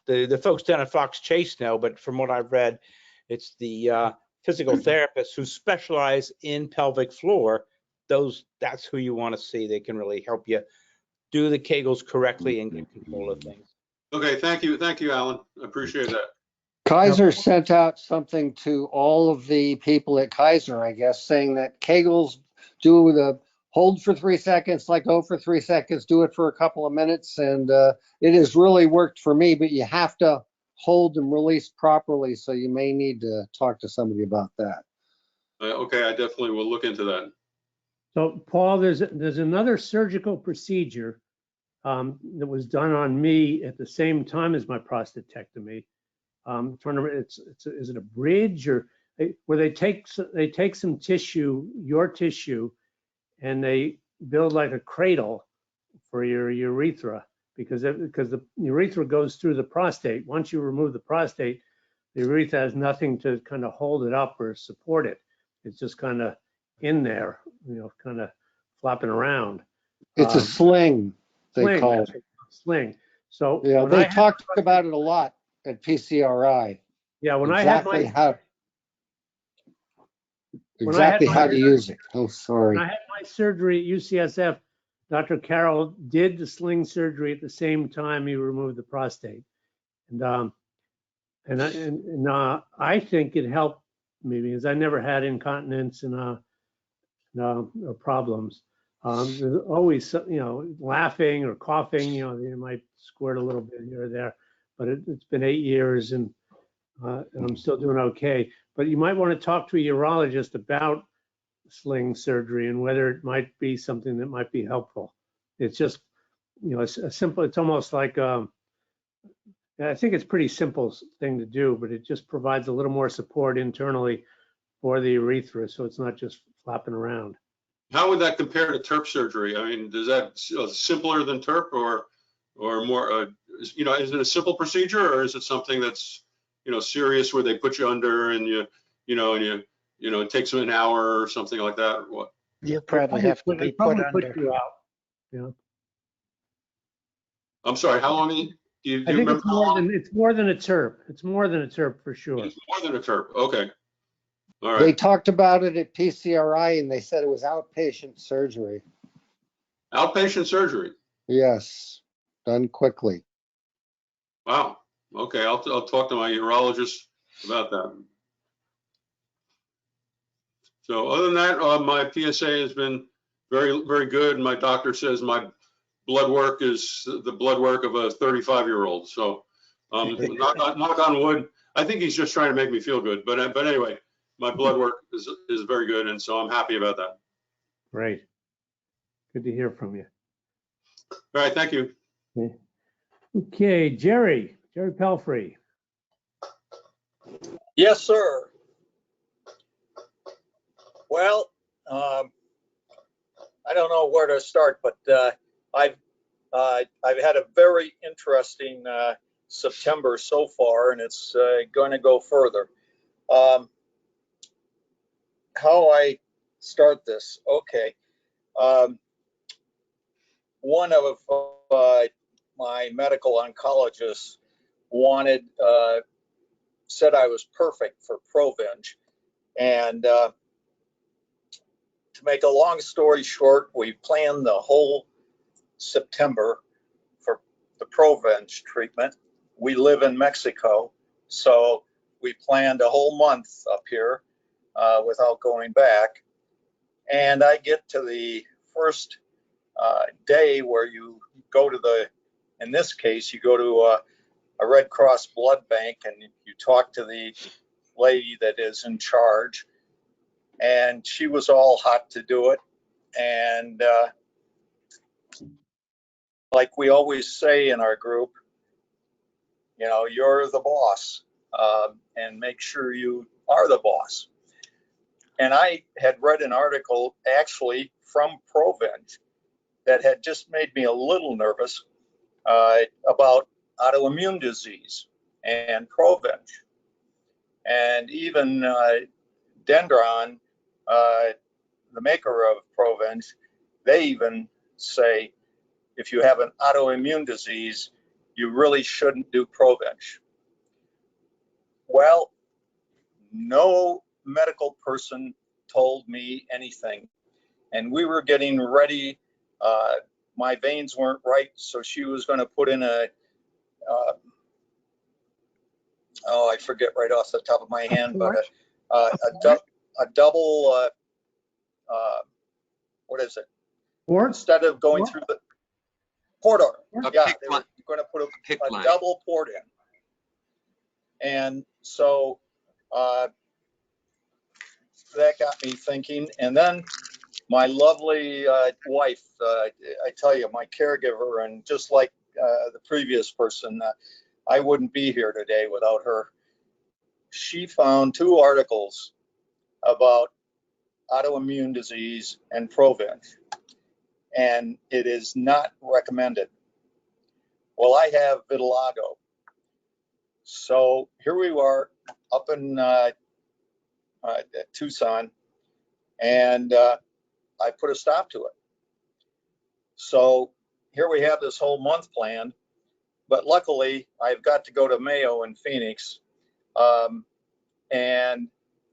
the folks down at Fox Chase know, but from what I've read, it's the physical therapists who specialize in pelvic floor. That's who you want to see. They can really help you do the Kegels correctly and get control of things. Okay, thank you, Alan. I appreciate that. Kaiser sent out something to all of the people at Kaiser, I guess, saying that Kegels do the hold for 3 seconds, let go for 3 seconds, do it for a couple of minutes, and it has really worked for me, but you have to hold and release properly, so you may need to talk to somebody about that. Okay, I definitely will look into that. So, Paul, there's another surgical procedure that was done on me at the same time as my prostatectomy. Trying to remember, is it a bridge or where they take some tissue, your tissue, and they build like a cradle for your urethra because the urethra goes through the prostate. Once you remove the prostate, the urethra has nothing to kind of hold it up or support it. It's just kind of in there, kind of flopping around. It's a sling, they call it. Sling. So yeah, they talked about it a lot at PCRI. Yeah, when exactly how to use it. Oh, sorry. When I had my surgery at UCSF, Dr. Carroll did the sling surgery at the same time he removed the prostate, and I think it helped me because I never had incontinence and problems. There's always laughing or coughing. They might squirt a little bit here or there, but it's been 8 years and I'm still doing okay. But you might want to talk to a urologist about sling surgery and whether it might be something that might be helpful. It's just, a simple, it's almost like, I think it's a pretty simple thing to do, but it just provides a little more support internally for the urethra, so it's not just flopping around. how would that compare to TURP surgery? I mean, does that simpler than TURP or more? You know, is it a simple procedure or is it something that's, you know, serious where they put you under and it takes them an hour or something like that? Or what? You probably have to be put under. You out. Yeah. I'm sorry. How long? Do you I think remember? it's more than a TURP. It's more than a TURP for sure. It's more than a TURP. Okay. All right. They talked about it at PCRI and they said it was outpatient surgery. Outpatient surgery. Yes, done quickly. Wow. Okay. I'll talk to my urologist about that. So other than that, my PSA has been very, very good. My doctor says my blood work is the blood work of a 35-year-old. So knock on wood. I think he's just trying to make me feel good. But anyway, my blood work is very good, and so I'm happy about that. Great. Good to hear from you. All right. Thank you. Okay, Jerry Pelfrey. Yes, sir. Well, I don't know where to start, but I've had a very interesting September so far, and it's going to go further. How I start this? Okay. One of my medical oncologists said I was perfect for Provenge, and to make a long story short, we planned the whole September for the Provenge treatment. We live in Mexico, so we planned a whole month up here without going back. And I get to the first day where you go to in this case, you go to a Red Cross blood bank and you talk to the lady that is in charge. And she was all hot to do it. And like we always say in our group, you know, you're the boss, and make sure you are the boss. And I had read an article actually from Provenge that had just made me a little nervous about autoimmune disease and Provenge. And even Dendron, the maker of Provenge, they even say if you have an autoimmune disease, you really shouldn't do Provenge. Well, no medical person told me anything. And we were getting ready. My veins weren't right, so she was going to put in I forget right off the top of my hand, but a double, what is it? Port? Instead of going through the port artery. Yeah, they were going to put a double port in. And so that got me thinking. And then my lovely wife, I tell you, my caregiver, and just like the previous person, I wouldn't be here today without her. She found 2 articles about autoimmune disease and Provenge, and it is not recommended. Well, I have vitiligo. So here we are up in Tucson, and I put a stop to it. So here we have this whole month planned, but luckily I've got to go to Mayo in Phoenix, and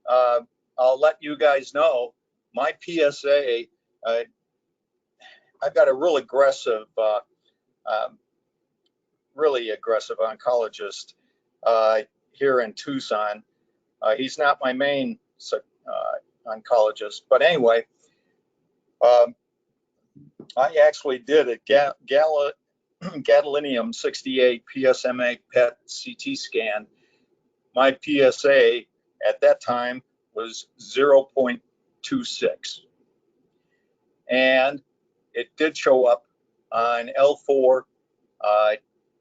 I'll let you guys know my PSA. I've got a real aggressive, really aggressive oncologist here in Tucson. He's not my main oncologist, but anyway, I actually did a gadolinium 68 PSMA PET CT scan. My PSA at that time was 0.26. And it did show up on L4,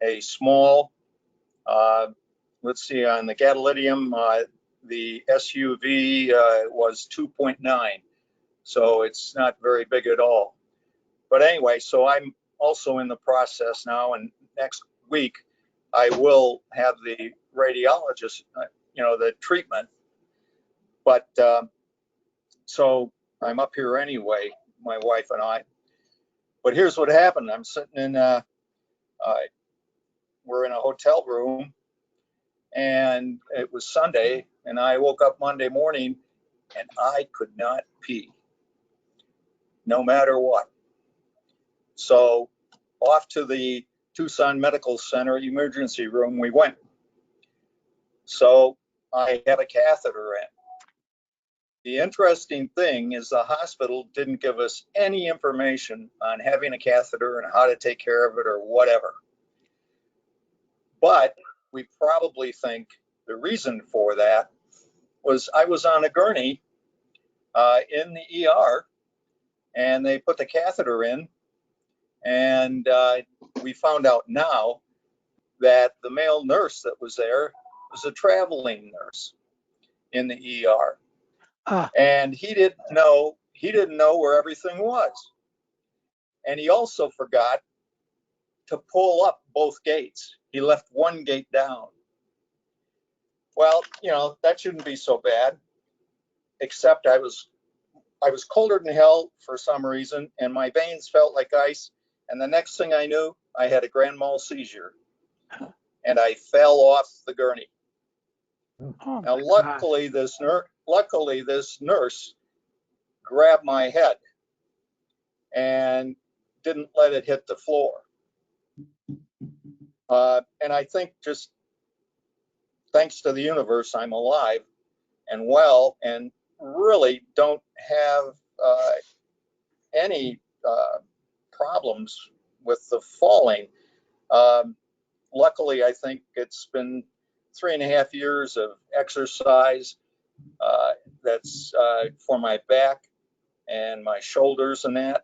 a small, let's see, on the gadolinium, the SUV was 2.9. So it's not very big at all. But anyway, so I'm also in the process now, and next week I will have the radiologist, the treatment. But so I'm up here anyway, my wife and I. But here's what happened. I'm sitting in, we're in a hotel room, and it was Sunday, and I woke up Monday morning and I could not pee, no matter what. So off to the Tucson Medical Center emergency room we went. So I had a catheter in. The interesting thing is the hospital didn't give us any information on having a catheter and how to take care of it or whatever. But we probably think the reason for that was I was on a gurney in the ER, and they put the catheter in, and we found out now that the male nurse that was there was a traveling nurse in the ER. And he didn't know where everything was. And he also forgot to pull up both gates. He left one gate down. Well, that shouldn't be so bad, except I was colder than hell for some reason, and my veins felt like ice. And the next thing I knew, I had a grand mal seizure, and I fell off the gurney. Oh, now, luckily this nurse grabbed my head and didn't let it hit the floor. And I think just thanks to the universe, I'm alive and well, and really don't have any problems with the falling. Luckily, I think it's been 3.5 years of exercise that's for my back and my shoulders and that.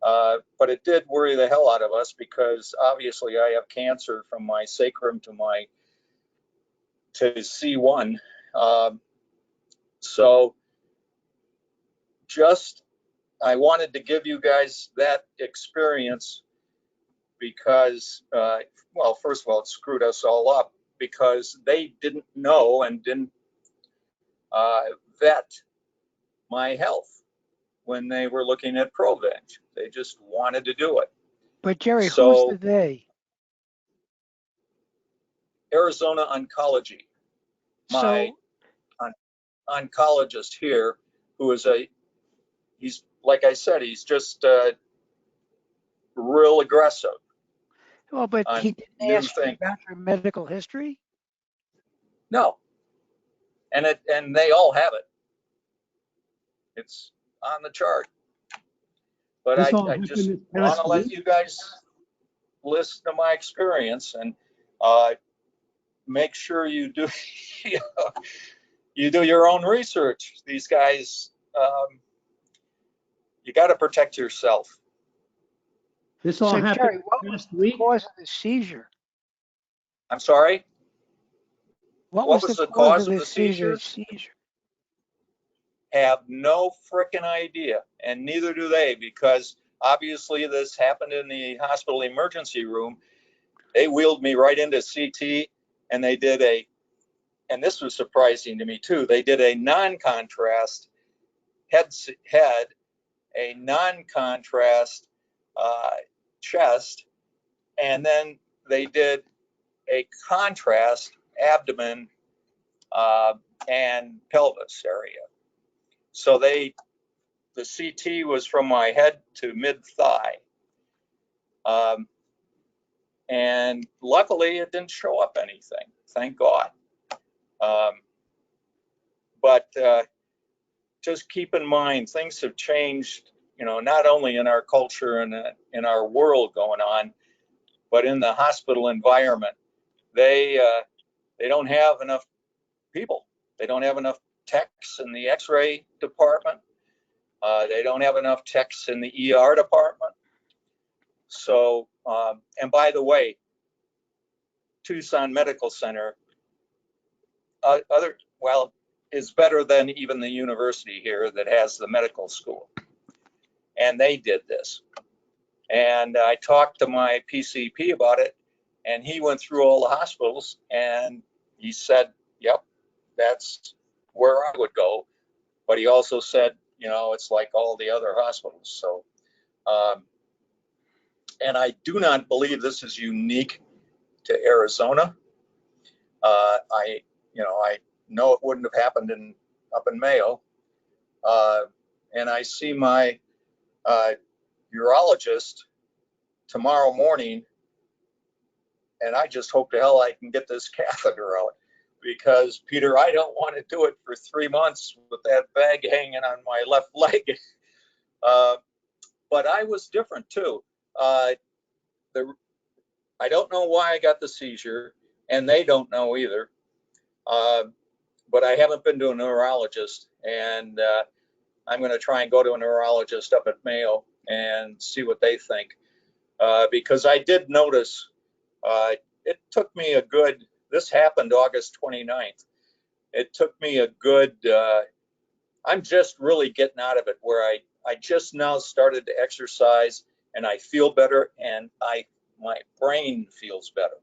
But it did worry the hell out of us because obviously I have cancer from my sacrum to C1. So just, I wanted to give you guys that experience because, well, first of all, it screwed us all up because they didn't know and didn't vet my health when they were looking at Provenge. They just wanted to do it. But Jerry, who's the they? Arizona Oncology. My oncologist here, who is he's, like I said, he's just real aggressive. Well, but he didn't ask you about your medical history? No. And they all have it. It's on the chart. But I just want to let you guys listen to my experience and make sure you do you do your own research. These guys, you got to protect yourself. This all happened Jerry, what was the cause of the seizure? I'm sorry? What was the cause of the seizure? Have no frickin' idea, and neither do they, because obviously this happened in the hospital emergency room. They wheeled me right into CT, and they did and this was surprising to me too, they did a non-contrast head, a non-contrast chest, and then they did a contrast abdomen and pelvis area. So the CT was from my head to mid-thigh. And luckily it didn't show up anything, thank God. But just keep in mind, things have changed, not only in our culture and in our world going on, but in the hospital environment. They don't have enough people. They don't have enough techs in the X-ray department. They don't have enough techs in the ER department. So, and by the way, Tucson Medical Center, is better than even the university here that has the medical school. And they did this. And I talked to my PCP about it, and he went through all the hospitals and he said, yep, that's where I would go. But he also said, you know, it's like all the other hospitals. So, and I do not believe this is unique to Arizona. I know it wouldn't have happened up in Mayo. And I see my urologist tomorrow morning, and I just hope to hell I can get this catheter out, because Peter, I don't want to do it for 3 months with that bag hanging on my left leg. But I was different too. I don't know why I got the seizure, and they don't know either. But I haven't been to a neurologist, and I'm going to try and go to a neurologist up at Mayo and see what they think. Because I did notice, it took me a good, this happened August 29th. It took me a good, I'm just really getting out of it, where I just now started to exercise and I feel better, and my brain feels better.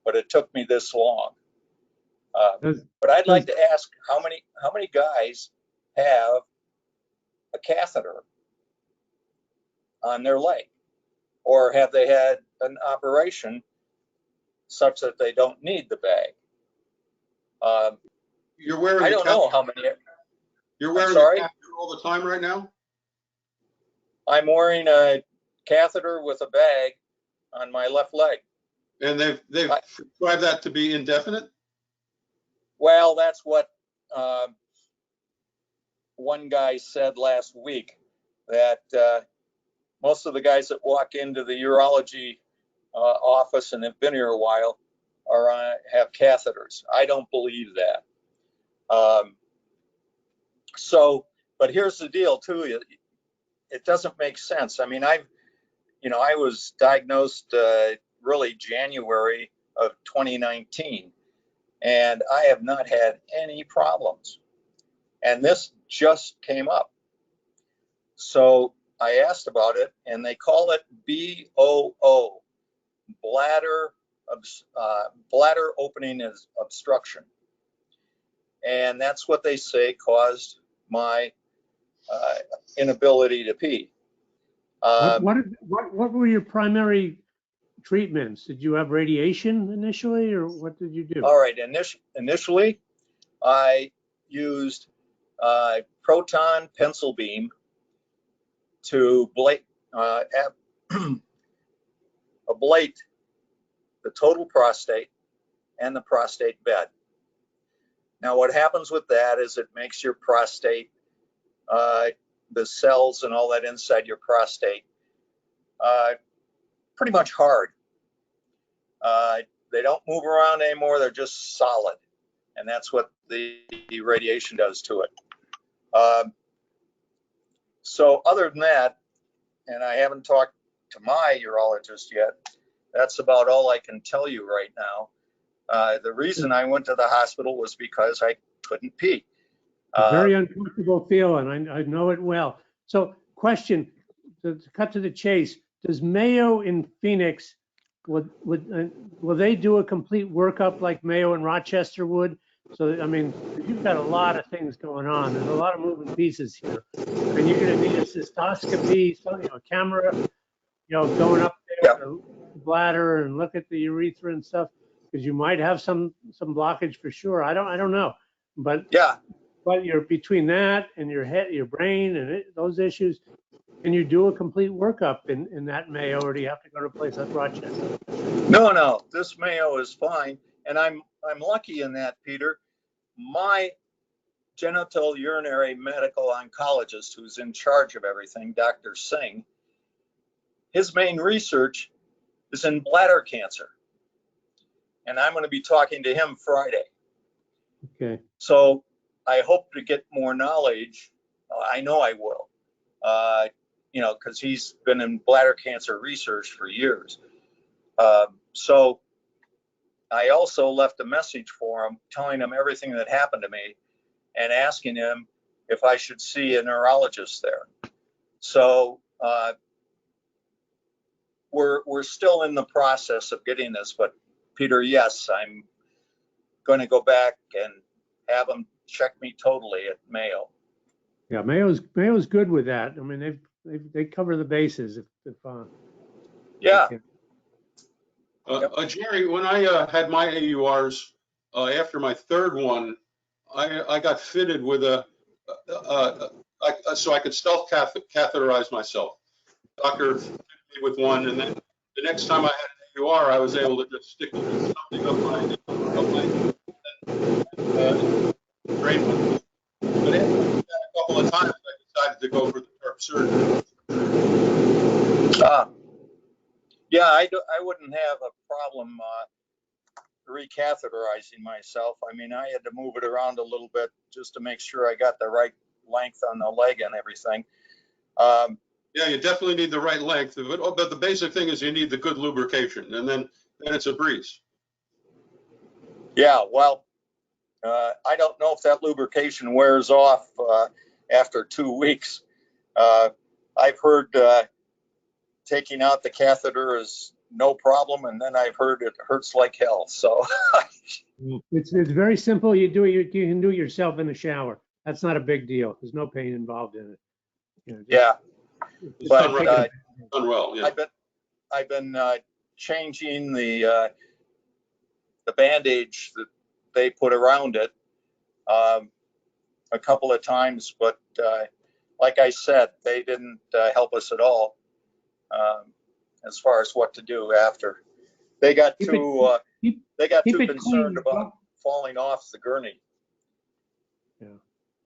But it took me this long. But I'd like to ask, how many guys have a catheter on their leg, or have they had an operation such that they don't need the bag? You're wearing I don't know how many. You're wearing a catheter all the time right now? I'm wearing a catheter with a bag on my left leg. And they've prescribed that to be indefinite? Well, that's what one guy said last week, that most of the guys that walk into the urology office and have been here a while have catheters. I don't believe that. But here's the deal too. It doesn't make sense. I mean, I was diagnosed really January of 2019, and I have not had any problems. And this just came up. So I asked about it, and they call it BOO, bladder opening obstruction. And that's what they say caused my inability to pee. What were your primary treatments? Did you have radiation initially, or what did you do? All right, initially I used proton pencil beam to ablate the total prostate and the prostate bed. Now, what happens with that is it makes your prostate, the cells and all that inside your prostate, pretty much hard. They don't move around anymore. They're just solid. And that's what the radiation does to it. So other than that, and I haven't talked to my urologist yet, that's about all I can tell you right now. The reason I went to the hospital was because I couldn't pee. Very uncomfortable feeling. I know it well. So question, to cut to the chase, does Mayo in Phoenix, will they do a complete workup like Mayo in Rochester would? So, I mean, you've got a lot of things going on. There's a lot of moving pieces here. And you're going to need a cystoscopy, a camera, going up there to the bladder and look at the urethra and stuff, because you might have some blockage for sure. I don't know. But yeah. But you're between that and your head, your brain, and those issues. Can you do a complete workup in that Mayo, or do you have to go to a place like Rochester? No. This Mayo is fine, and I'm lucky in that, Peter. My genital urinary medical oncologist, who's in charge of everything, Dr. Singh, his main research is in bladder cancer, and I'm going to be talking to him Friday. Okay. So I hope to get more knowledge. I know I will. Because he's been in bladder cancer research for years. So I also left a message for him telling him everything that happened to me. and asking him if I should see a neurologist there. So we're still in the process of getting this, but Peter, yes, I'm going to go back and have them check me totally at Mayo. Yeah, Mayo's good with that. I mean, they cover the bases. Yeah. Jerry, when I had my AURs, after my third one, I got fitted with so I could self-catheterize myself. Doctor fitted me with one, and then the next time I had an AUR, I was able to just stick something up my drain one. But after that, a couple of times, I decided to go for the TURP surgery. Yeah, I wouldn't have a problem recatheterizing myself. I mean, I had to move it around a little bit just to make sure I got the right length on the leg and everything. Yeah, you definitely need the right length, but the basic thing is you need the good lubrication, and then it's a breeze. Yeah, well, I don't know if that lubrication wears off after 2 weeks. I've heard taking out the catheter is no problem, and then I've heard it hurts like hell. So it's very simple. You can do it yourself in the shower. That's not a big deal. There's no pain involved in it. You know, yeah, but done well. Yeah. I've been changing the bandage that they put around it a couple of times, but like I said, they didn't help us at all as far as what to do after. They got too concerned about falling off the gurney. Yeah.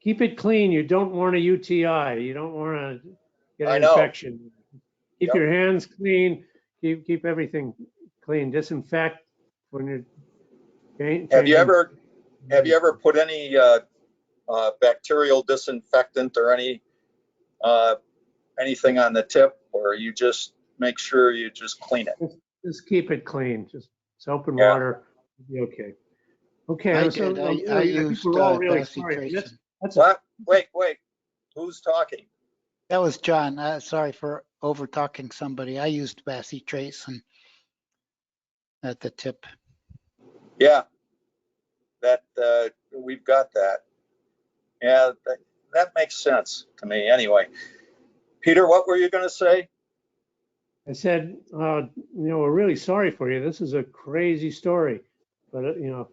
Keep it clean. You don't want a UTI. You don't want to get an infection. Keep your hands clean. Keep everything clean. Disinfect when you're. Have you ever put any bacterial disinfectant or anything on the tip, or you just make sure you just clean it? Just keep it clean. Just soap and water. Be okay. Okay. I think we're all really sorry. Wait. Who's talking? That was John. Sorry for over talking somebody. I used bacitracin at the tip. Yeah, that we've got that. Yeah, that makes sense to me. Anyway, Peter, what were you going to say? I said, we're really sorry for you. This is a crazy story, but if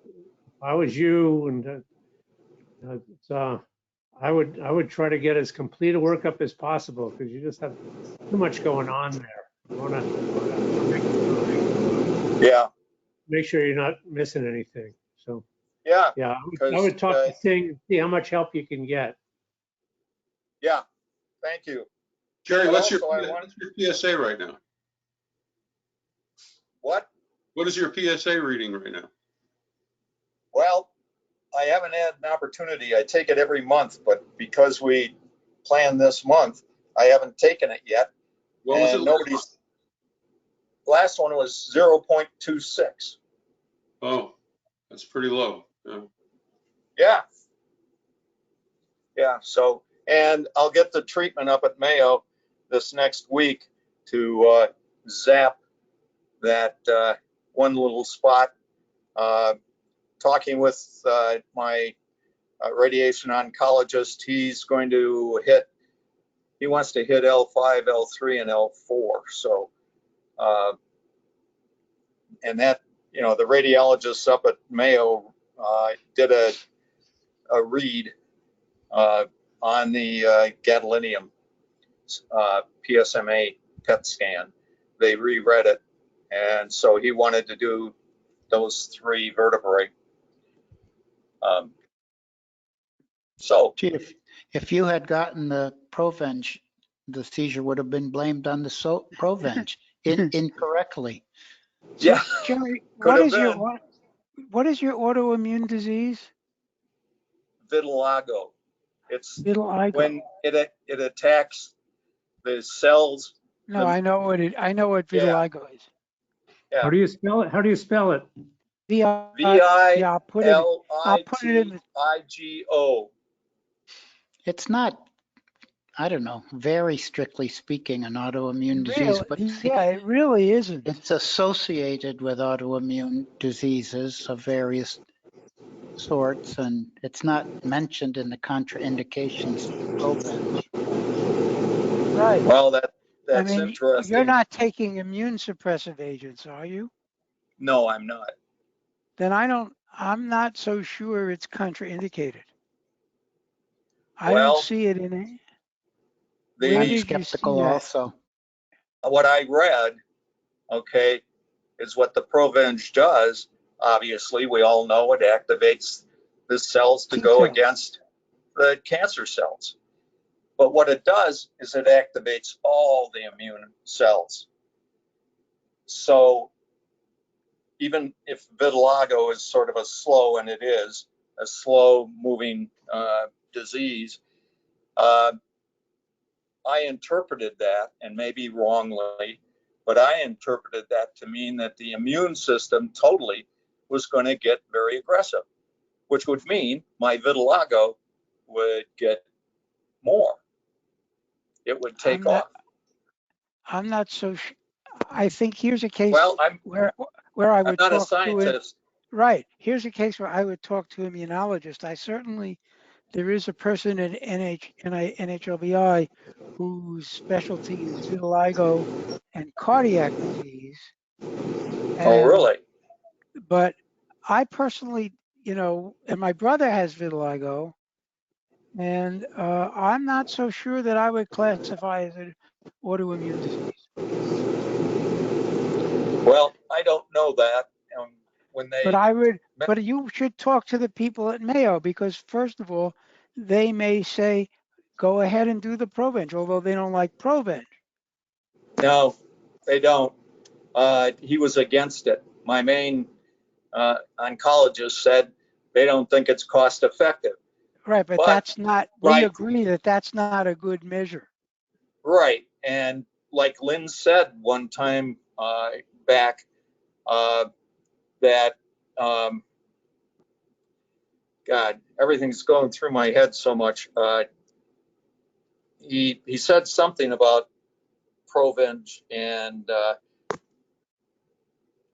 I was you, and I would try to get as complete a workup as possible, because you just have too much going on there. Make sure you're not missing anything. So yeah, I would talk to Sting and see how much help you can get. Yeah, thank you, Jerry. What's your PSA right now? What is your PSA reading right now? Well, I haven't had an opportunity. I take it every month, but because we planned this month, I haven't taken it yet. What was it? Last one was 0.26. Oh, that's pretty low. Yeah. So, and I'll get the treatment up at Mayo this next week to zap that one little spot. Talking with my radiation oncologist, he wants to hit L5, L3, and L4. So, and that, the radiologists up at Mayo did a read on the gadolinium PSMA PET scan. They reread it, and so he wanted to do those 3 vertebrae. So, Chief, if you had gotten the Provenge, the seizure would have been blamed on the Provenge incorrectly. Yeah. Jerry, what is your autoimmune disease? Vitiligo. It's vitiligo. When it attacks the cells. No, I know what vitiligo is. Yeah. How do you spell it? VILIGO. It's not, I don't know, very strictly speaking, an autoimmune disease, but Yeah, it really isn't. it's associated with autoimmune diseases of various sorts, and it's not mentioned in the contraindications to Provenge. Right. Well, that's I mean, interesting. you're not taking immune suppressive agents, are you? No, I'm not. Then I'm not so sure it's contraindicated. I Well, don't see it in it. The- Where I'm did you skeptical see that? also. What I read, okay, is what the Provenge does. Obviously, we all know it activates the cells to go against the cancer cells. But what it does is it activates all the immune cells. So even if vitiligo is sort of a slow, and it is a slow moving disease, I interpreted that, and maybe wrongly, but I interpreted that to mean that the immune system totally was going to get very aggressive, which would mean my vitiligo would get more. It would take off. I'm not so sure. I think here's a case Well, where I would I'm not a talk to it. scientist. Right. Here's a case where I would talk to an immunologist. There is a person at NHLBI whose specialty is vitiligo and cardiac disease. Oh, really? But I personally, and my brother has vitiligo, and I'm not so sure that I would classify as an autoimmune disease. Well, I don't know that. But you should talk to the people at Mayo, because first of all, they may say, go ahead and do the Provenge, although they don't like Provenge. No, they don't. He was against it. My main oncologist said they don't think it's cost effective. Right, but that's not, we agree that that's not a good measure. Right, and like Len said one time back, that, God, everything's going through my head so much. He said something about Provenge and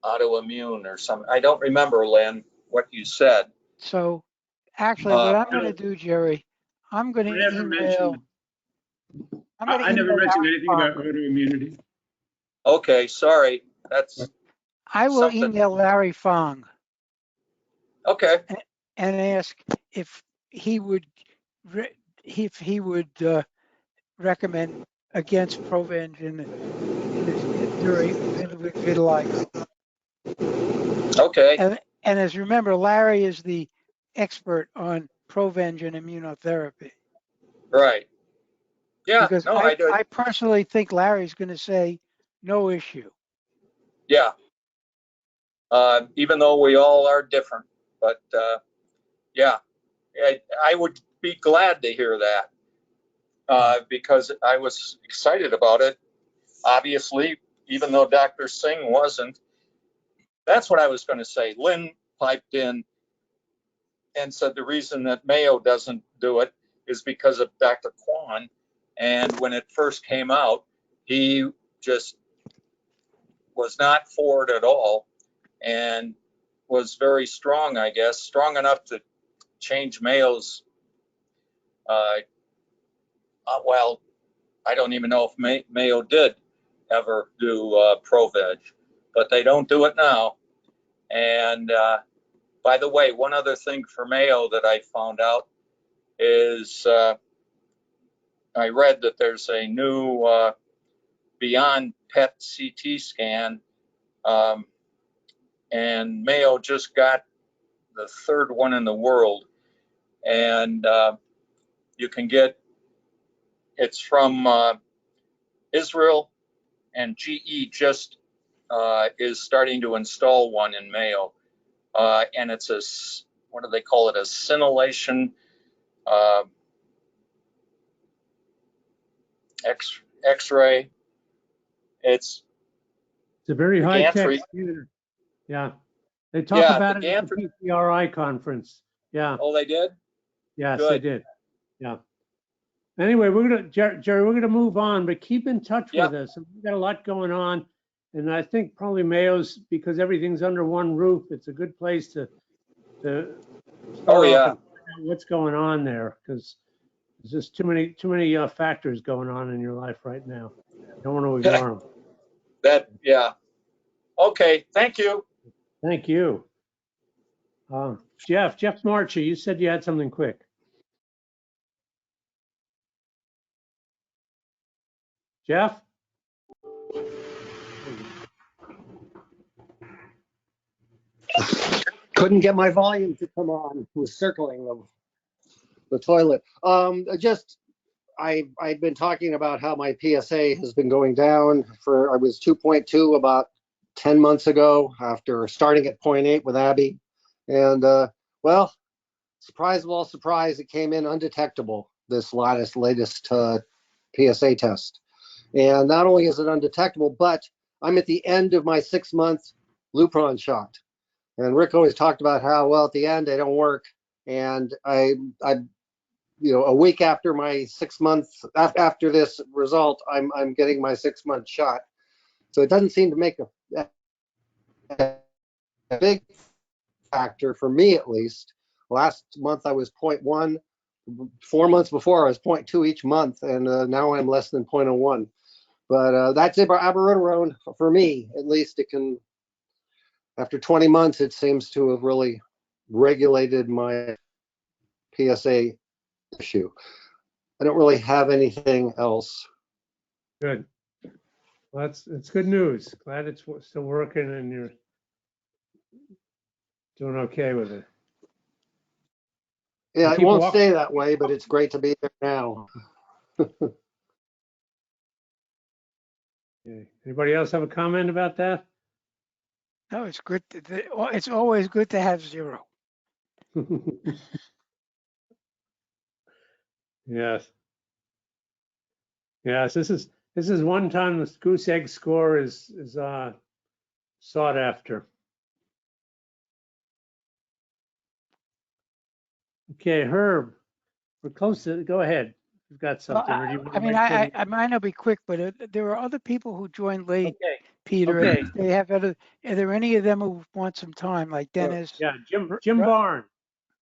autoimmune or something. I don't remember, Len, what you said. So actually what I'm going to do, Jerry, I'm going to email. I never mentioned anything about autoimmunity. Okay, sorry. I will email Larry Fong. Okay. And ask if he would recommend against Provenge during vitiligo. Okay. And as remember, Larry is the expert on Provenge and immunotherapy. Right. Yeah. Because no, I personally think Larry's going to say no issue. Yeah. Even though we all are different, but yeah, I would be glad to hear that because I was excited about it. Obviously, even though Dr. Singh wasn't. That's what I was going to say. Lynn piped in and said the reason that Mayo doesn't do it is because of Dr. Kwan. And when it first came out, he just was not for it at all and was very strong, I guess, strong enough to change Mayo's, well, I don't even know if Mayo did ever do Provenge, but they don't do it now. And by the way, one other thing for Mayo that I found out is I read that there's a new Beyond PET CT scan, and Mayo just got the third one in the world. And you can get, it's from Israel, and GE just is starting to install one in Mayo. And it's a, what do they call it? A scintillation X-ray. It's a very high-tech computer. Yeah. They talk about it at the PCRI conference. Yeah. Oh, they did? Yes, Good. they did. Yeah. Anyway, Jerry, we're gonna move on, but keep in touch Yep. with us. We've got a lot going on. And I think probably Mayo's, because everything's under one roof, it's a good place to start Oh, off yeah. and find out what's going on there, because there's just too many factors going on in your life right now. You don't want to ignore them. Yeah. Okay, thank you. Thank you. Jeff Marcher, you said you had something quick. Jeff? Couldn't get my volume to come on. It was circling the toilet. I've been talking about how my PSA has been going down. I was 2.2 about 10 months ago after starting at 0.8 with Abby. And well, surprise of all surprise, it came in undetectable, this latest PSA test. And not only is it undetectable, but I'm at the end of my 6-month Lupron shot. And Rick always talked about how, well, at the end, they don't work. And I a week after my 6 months, after this result, I'm getting my 6-month shot. So it doesn't seem to make a big factor for me, at least. Last month I was 0.1. 4 months before I was 0.2 each month, and now I'm less than 0.01. But that's abiraterone for me. At least it can. After 20 months, it seems to have really regulated my PSA issue. I don't really have anything else. Good. Well, it's good news. Glad it's still working and you're doing okay with it. Yeah, it won't stay that way, but it's great to be there now. Okay. Anybody else have a comment about that? No, it's good. It's always good to have 0. Yes. Yes, this is one time the goose egg score is sought after. Okay, Herb, we're close to. Go ahead. You've got something. Well, I might not be quick, but there are other people who joined late. Okay. Peter, Okay. they have other. Are there any of them who want some time, like Dennis? Yeah, Jim Barnes.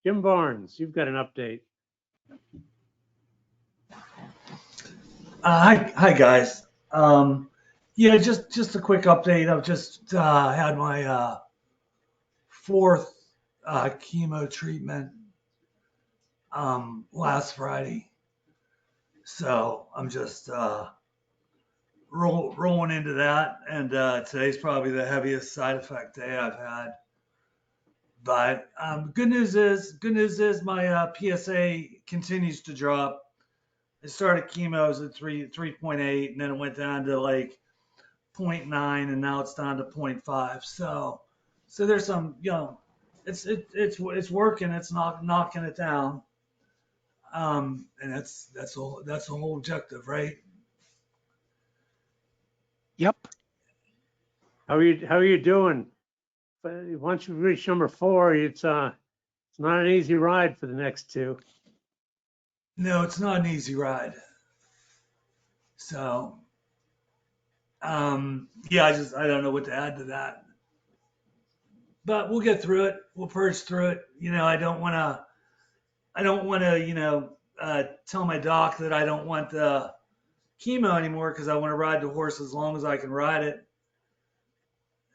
Jim Barnes, you've got an update. Hi guys. Yeah, just a quick update. I've just had my 4th chemo treatment last Friday, so I'm just rolling into that, and today's probably the heaviest side effect day I've had. But good news is my PSA continues to drop. I started chemos at 3.8, and then it went down to like 0.9, and now it's down to 0.5. So there's some, it's working. It's not knocking it down. And that's the whole objective, right? Yep. How are you doing? Once you reach number 4, it's not an easy ride for the next 2. No, it's not an easy ride. So, yeah, I don't know what to add to that. But we'll get through it. We'll purge through it. I don't want to, tell my doc that I don't want the chemo anymore because I want to ride the horse as long as I can ride it.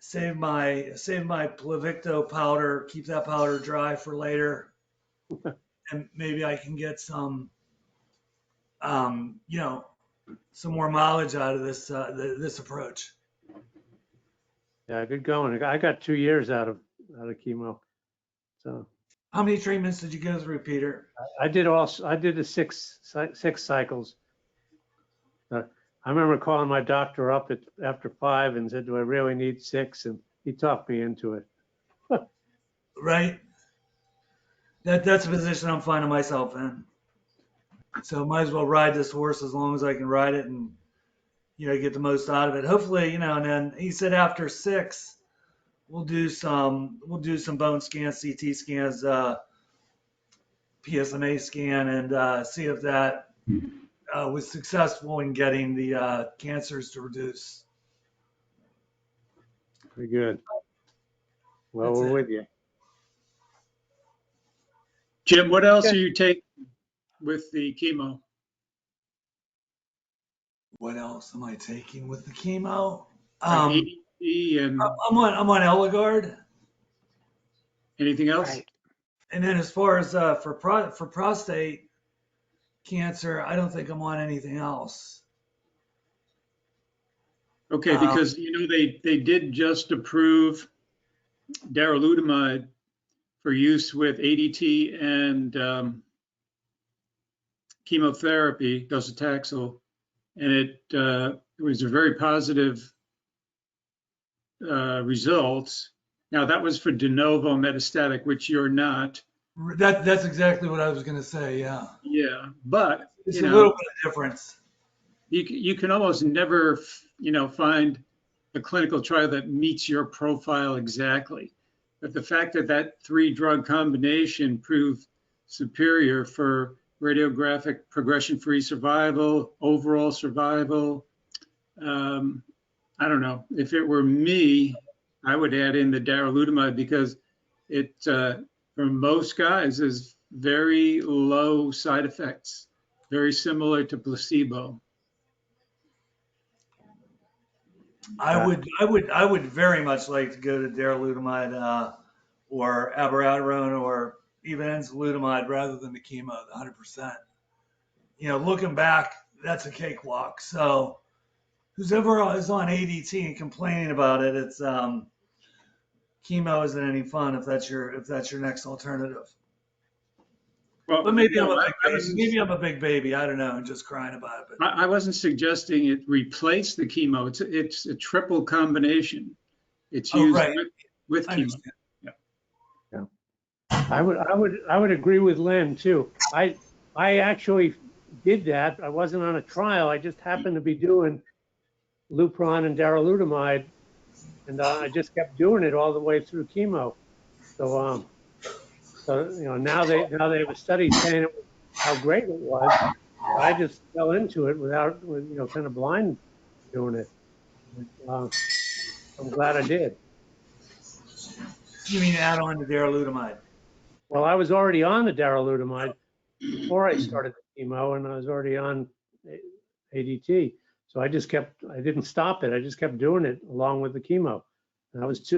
Save my Pluvicto powder, keep that powder dry for later. And maybe I can get some, some more mileage out of this this approach. Yeah, good going. I got 2 years out of chemo. So. How many treatments did you go through, Peter? I did the six cycles. I remember calling my doctor up after 5 and said, "Do I really need 6?" And he talked me into it. Right. That's a position I'm finding myself in. So might as well ride this horse as long as I can ride it and get the most out of it. Hopefully, and then he said after 6 we'll do some bone scans, CT scans, PSMA scan, and see if that was successful in getting the cancers to reduce. Very good. Well, That's we're it. with you. Jim, what else Okay. are you taking with the chemo? What else am I taking with the chemo? Like ADT and I'm on Eligard. anything else? Right. And then as far as for prostate cancer, I don't think I'm on anything else. Okay, because they did just approve darolutamide for use with ADT and chemotherapy, docetaxel, and it was a very positive results. Now that was for de novo metastatic, which you're not. That's exactly what I was going to say. Yeah. Yeah, but It's a little bit of difference. You can almost never, find a clinical trial that meets your profile exactly. But the fact that that 3-drug combination proved superior for radiographic progression-free survival, overall survival, I don't know. If it were me, I would add in the darolutamide because it, for most guys, is very low side effects, very similar to placebo. I would very much like to go to darolutamide or abiraterone or even enzalutamide rather than the chemo, the 100%. Looking back, that's a cakewalk. So who's ever is on ADT and complaining about it, it's chemo isn't any fun if that's your next alternative. Well, But maybe no, maybe I'm a big baby. I don't know. I'm just crying about it. But I wasn't suggesting it replace the chemo. It's a triple combination. It's used right. with chemo. Yeah. I would agree with Len too. I actually did that. I wasn't on a trial. I just happened to be doing Lupron and darolutamide, and I just kept doing it all the way through chemo. So now they have a study saying how great it was. I just fell into it without kind of blind doing it. I'm glad I did. you mean add on to darolutamide? Well, I was already on the darolutamide before I started the chemo, and I was already on ADT. So I didn't stop it. I just kept doing it along with the chemo. And that was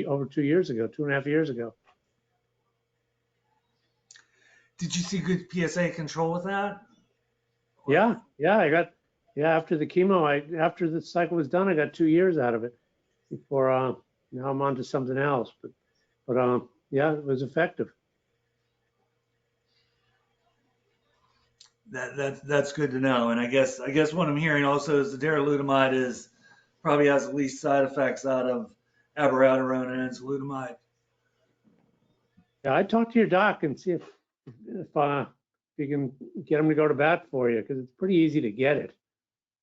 over 2 years ago, 2.5 years ago. Did you see good PSA control with that? Yeah, after the chemo, after the cycle was done, I got 2 years out of it before, now I'm on to something else, but yeah, it was effective. That's good to know. And I guess what I'm hearing also is the darolutamide probably has the least side effects out of abiraterone and enzalutamide. Yeah, I talked to your doc and see if you can get them to go to bat for you, because it's pretty easy to get it.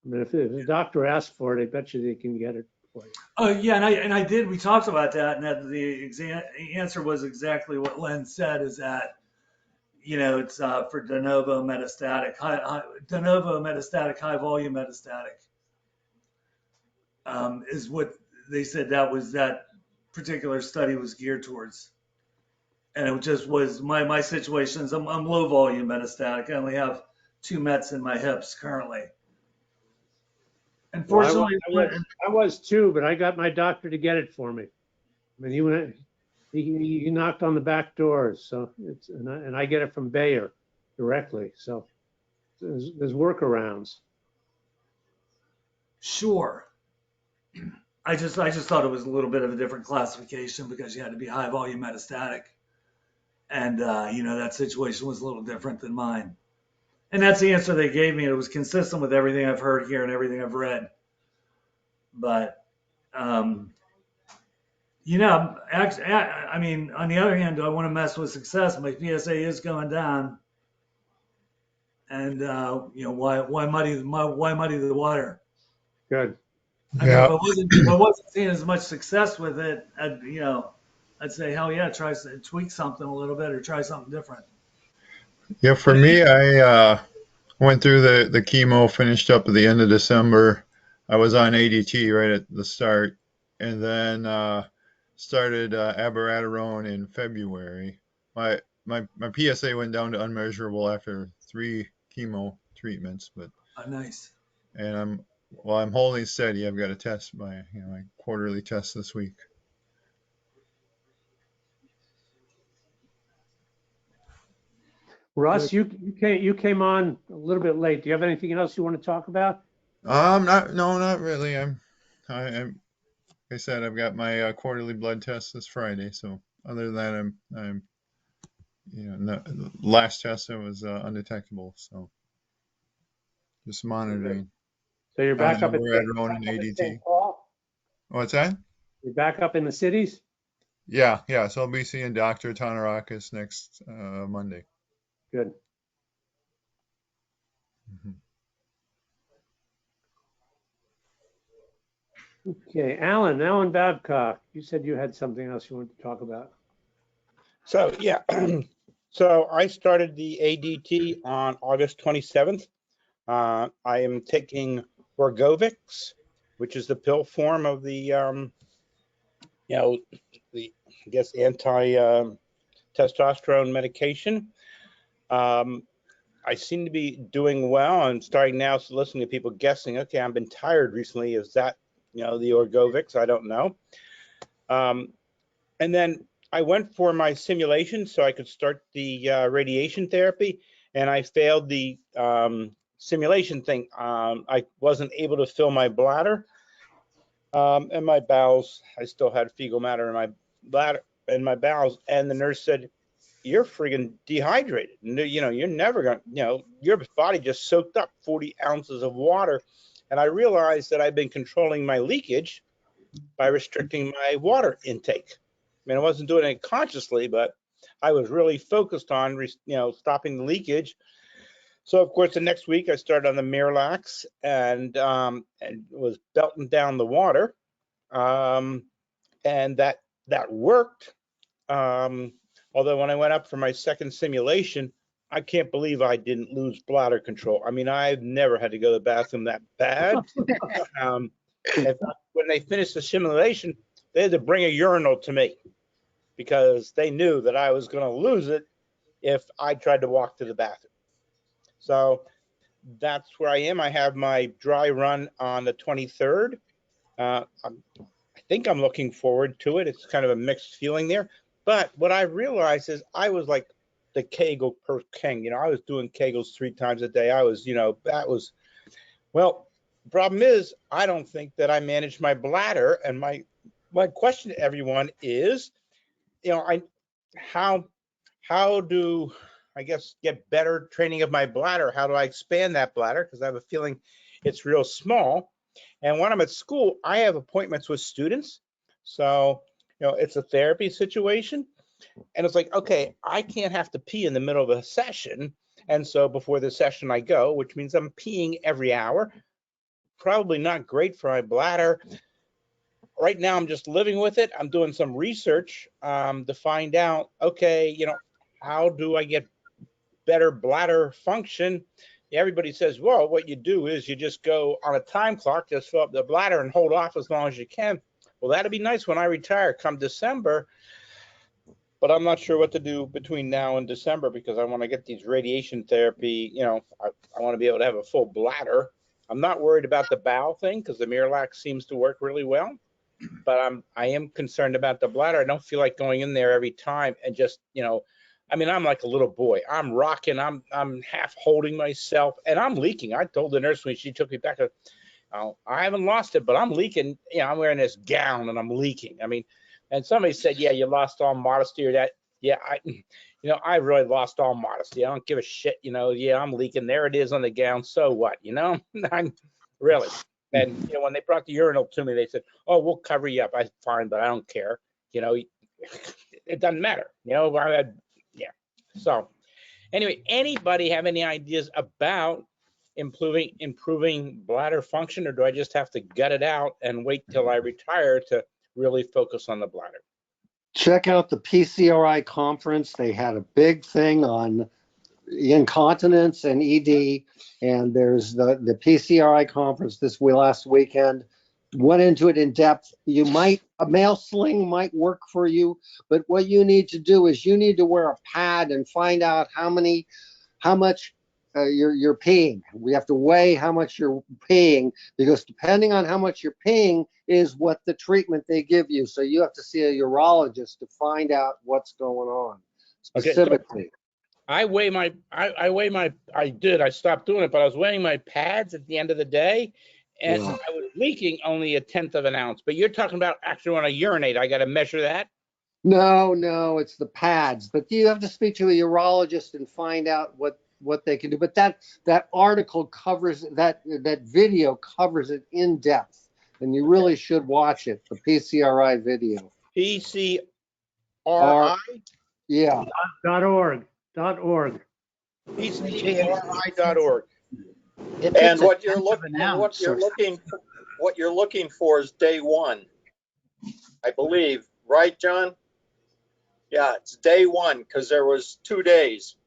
I mean, if the doctor asks for it, I bet you they can get it for you. Oh yeah, and I did. We talked about that, and that the answer was exactly what Len said. Is that it's for de novo metastatic, high volume metastatic. Is what they said that particular study was geared towards. And it just was my situations. I'm low volume metastatic. I only have 2 mets in my hips currently. Unfortunately, I was too, but I got my doctor to get it for me. I mean, he knocked on the back doors, so and I get it from Bayer directly. So there's workarounds. Sure. I just thought it was a little bit of a different classification because you had to be high volume metastatic. And, that situation was a little different than mine. And that's the answer they gave me. It was consistent with everything I've heard here and everything I've read. But, actually, I mean, on the other hand, do I want to mess with success? My PSA is going down. And, why muddy the water? Good. I mean, if I wasn't seeing as much success with it, I'd say, hell yeah, tweak something a little bit or try something different. Yeah, for me, I Went through the chemo, finished up at the end of December. I was on ADT right at the start, and then started abiraterone in February. My PSA went down to unmeasurable after 3 chemo treatments, but Nice. and I'm holding steady. I've got a test my quarterly test this week. Russ, you came on a little bit late. Do you have anything else you want to talk about? Not really. I'm like I said, I've got my quarterly blood test this Friday. So other than that, I'm the last test I was undetectable. So just monitoring. So you're back up at abiraterone and ADT. What's that? You're back up in the cities? Yeah. So I'll be seeing Dr. Tanarakis next Monday. Good. Mm-hmm. Okay, Alan Babcock, you said you had something else you wanted to talk about. So yeah, so I started the ADT on August 27th. I am taking Orgovix, which is the pill form of the the I guess anti-testosterone medication. I seem to be doing well. I'm starting now to listening to people guessing. Okay, I've been tired recently. Is that the Orgovix? I don't know. And then I went for my simulation so I could start the radiation therapy, and I failed the simulation thing. I wasn't able to fill my bladder and my bowels. I still had fecal matter in my bladder and my bowels, and the nurse said, "You're friggin' dehydrated. You're never gonna, your body just soaked up 40 ounces of water." And I realized that I've been controlling my leakage by restricting my water intake. I mean, I wasn't doing it consciously, but I was really focused on, stopping the leakage. So of course, the next week I started on the Miralax and was belting down the water, and that worked. Although when I went up for my second simulation, I can't believe I didn't lose bladder control. I mean, I've never had to go to the bathroom that bad. When they finished the simulation, they had to bring a urinal to me because they knew that I was going to lose it if I tried to walk to the bathroom. So that's where I am. I have my dry run on the 23rd. I think I'm looking forward to it. It's kind of a mixed feeling there. But what I realized is I was like the Kegel per king. I was doing Kegels 3 times a day. I was, well, the problem is I don't think that I managed my bladder. And my question to everyone is, how do I guess get better training of my bladder? How do I expand that bladder? Because I have a feeling it's real small. And when I'm at school, I have appointments with students. So, it's a therapy situation. And it's like, okay, I can't have to pee in the middle of a session. And so before the session I go, which means I'm peeing every hour. Probably not great for my bladder. Right now, I'm just living with it. I'm doing some research to find out, okay, how do I get better bladder function? Everybody says, well, what you do is you just go on a time clock, just fill up the bladder and hold off as long as you can. Well, that'd be nice when I retire come December, but I'm not sure what to do between now and December because I want to get these radiation therapy, I want to be able to have a full bladder. I'm not worried about the bowel thing because the Miralax seems to work really well, but I am concerned about the bladder. I don't feel like going in there every time and just, I'm like a little boy. I'm rocking. I'm half holding myself, and I'm leaking. I told the nurse when she took me back, I haven't lost it, but I'm leaking. I'm wearing this gown and I'm leaking. And somebody said, yeah, you lost all modesty or that. Yeah, I really lost all modesty. I don't give a shit. Yeah, I'm leaking. There it is on the gown. So what? I'm really. And when they brought the urinal to me, they said, oh, we'll cover you up. I said, fine, but I don't care. It doesn't matter. So anyway, anybody have any ideas about improving bladder function, or do I just have to gut it out and wait till I retire to really focus on the bladder? Check out the PCRI conference. They had a big thing on incontinence and ED, and there's the PCRI conference this last weekend. Went into it in depth. A male sling might work for you, but what you need to do is you need to wear a pad and find out how much you're peeing. We have to weigh how much you're peeing, because depending on how much you're peeing is what the treatment they give you. So you have to see a urologist to find out what's going on specifically. Okay, so I stopped doing it, but I was weighing my pads at the end of the day, and I was leaking only 1/10 of an ounce. But you're talking about actually when I urinate, I got to measure that? No, it's the pads. But you have to speak to a urologist and find out what they can do. But that article covers that video covers it in depth, and you really should watch it. The PCRI video. PCRI? Yeah. .org. PCRI.org. And what you're looking for is day 1, I believe, right, John? Yeah, it's day 1 because there was 2 days.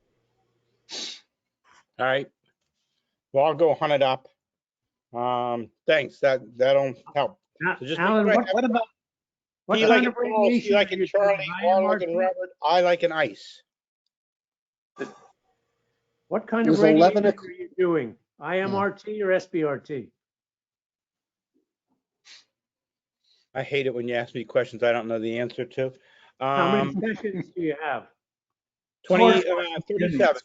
All right. Well, I'll go hunt it up. Thanks. That'll help. So just Alan, what about what you kind like of it Paul, radiation? you like it Charlie, R like it Robert, I like an ice. What kind of radiation are you doing? IMRT or SBRT? I hate it when you ask me questions I don't know the answer to. How many sessions do you have? 37.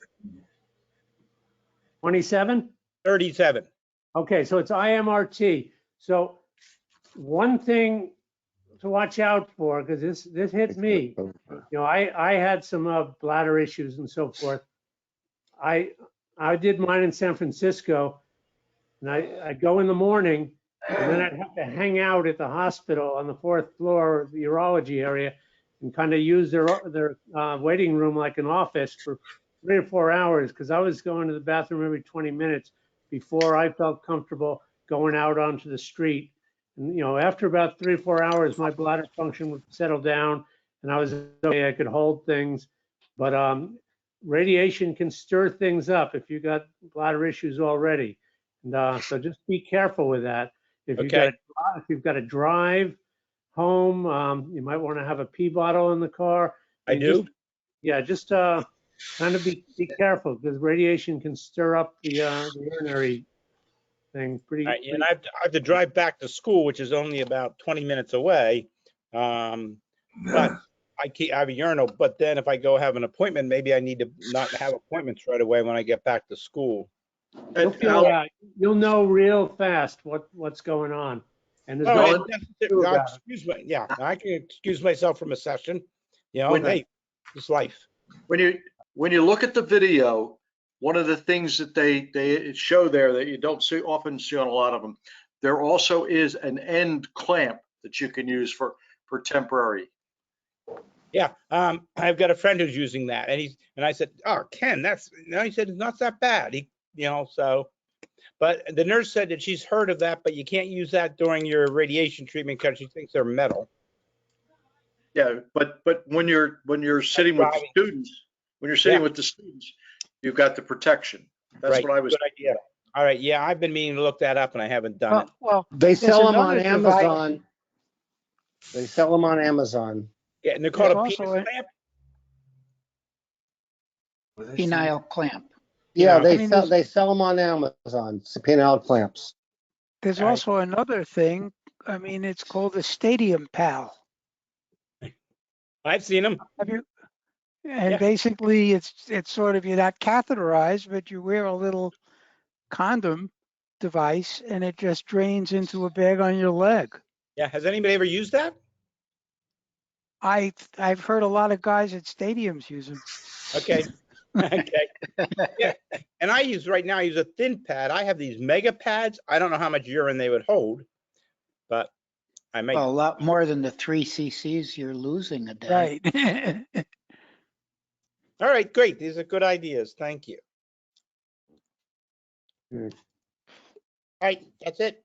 27? 37. Okay, so it's IMRT. So one thing to watch out for, because this hit me. I had some bladder issues and so forth. I did mine in San Francisco, and I go in the morning, and then I'd have to hang out at the hospital on the 4th floor of the urology area and kind of use their waiting room like an office for 3 or 4 hours, because I was going to the bathroom every 20 minutes before I felt comfortable going out onto the street. And after about 3 or 4 hours, my bladder function would settle down, and I was okay. I could hold things, but radiation can stir things up if you got bladder issues already, and so just be careful with that. If you've got to drive home, you might want to have a pee bottle in the car. I do. Just kind of be careful, because radiation can stir up the urinary thing pretty. And I have to drive back to school, which is only about 20 minutes away. But I have a urinal. But then if I go have an appointment, maybe I need to not have appointments right away when I get back to school. You'll know real fast what's going on. And excuse me. Yeah, I can excuse myself from a session. Hey, it's life. When you look at the video, one of the things that they show there that you don't often see on a lot of them, there also is an end clamp that you can use for temporary. Yeah, I've got a friend who's using that, and I said, "Oh, Ken, he said it's not that bad." But the nurse said that she's heard of that, but you can't use that during your radiation treatment because she thinks they're metal. Yeah, but when you're sitting with the students, you've got the protection. That's what I was. Good idea. All right, yeah, I've been meaning to look that up and I haven't done it. Well, they sell them on Amazon. They sell them on Amazon. Yeah, and they're called a penis clamp. Penile clamp. Yeah, they sell them on Amazon. Penile clamps. There's also another thing. I mean, it's called a Stadium Pal. I've seen them. Have you? And basically, it's sort of, you're not catheterized, but you wear a little condom device, and it just drains into a bag on your leg. Yeah. Has anybody ever used that? I've heard a lot of guys at stadiums use them. Okay. Yeah. And I use a thin pad. I have these mega pads. I don't know how much urine they would hold, but I make a lot more than the 3 cc's you're losing a day. Right. All right, great. These are good ideas. Thank you. Good. All right, that's it.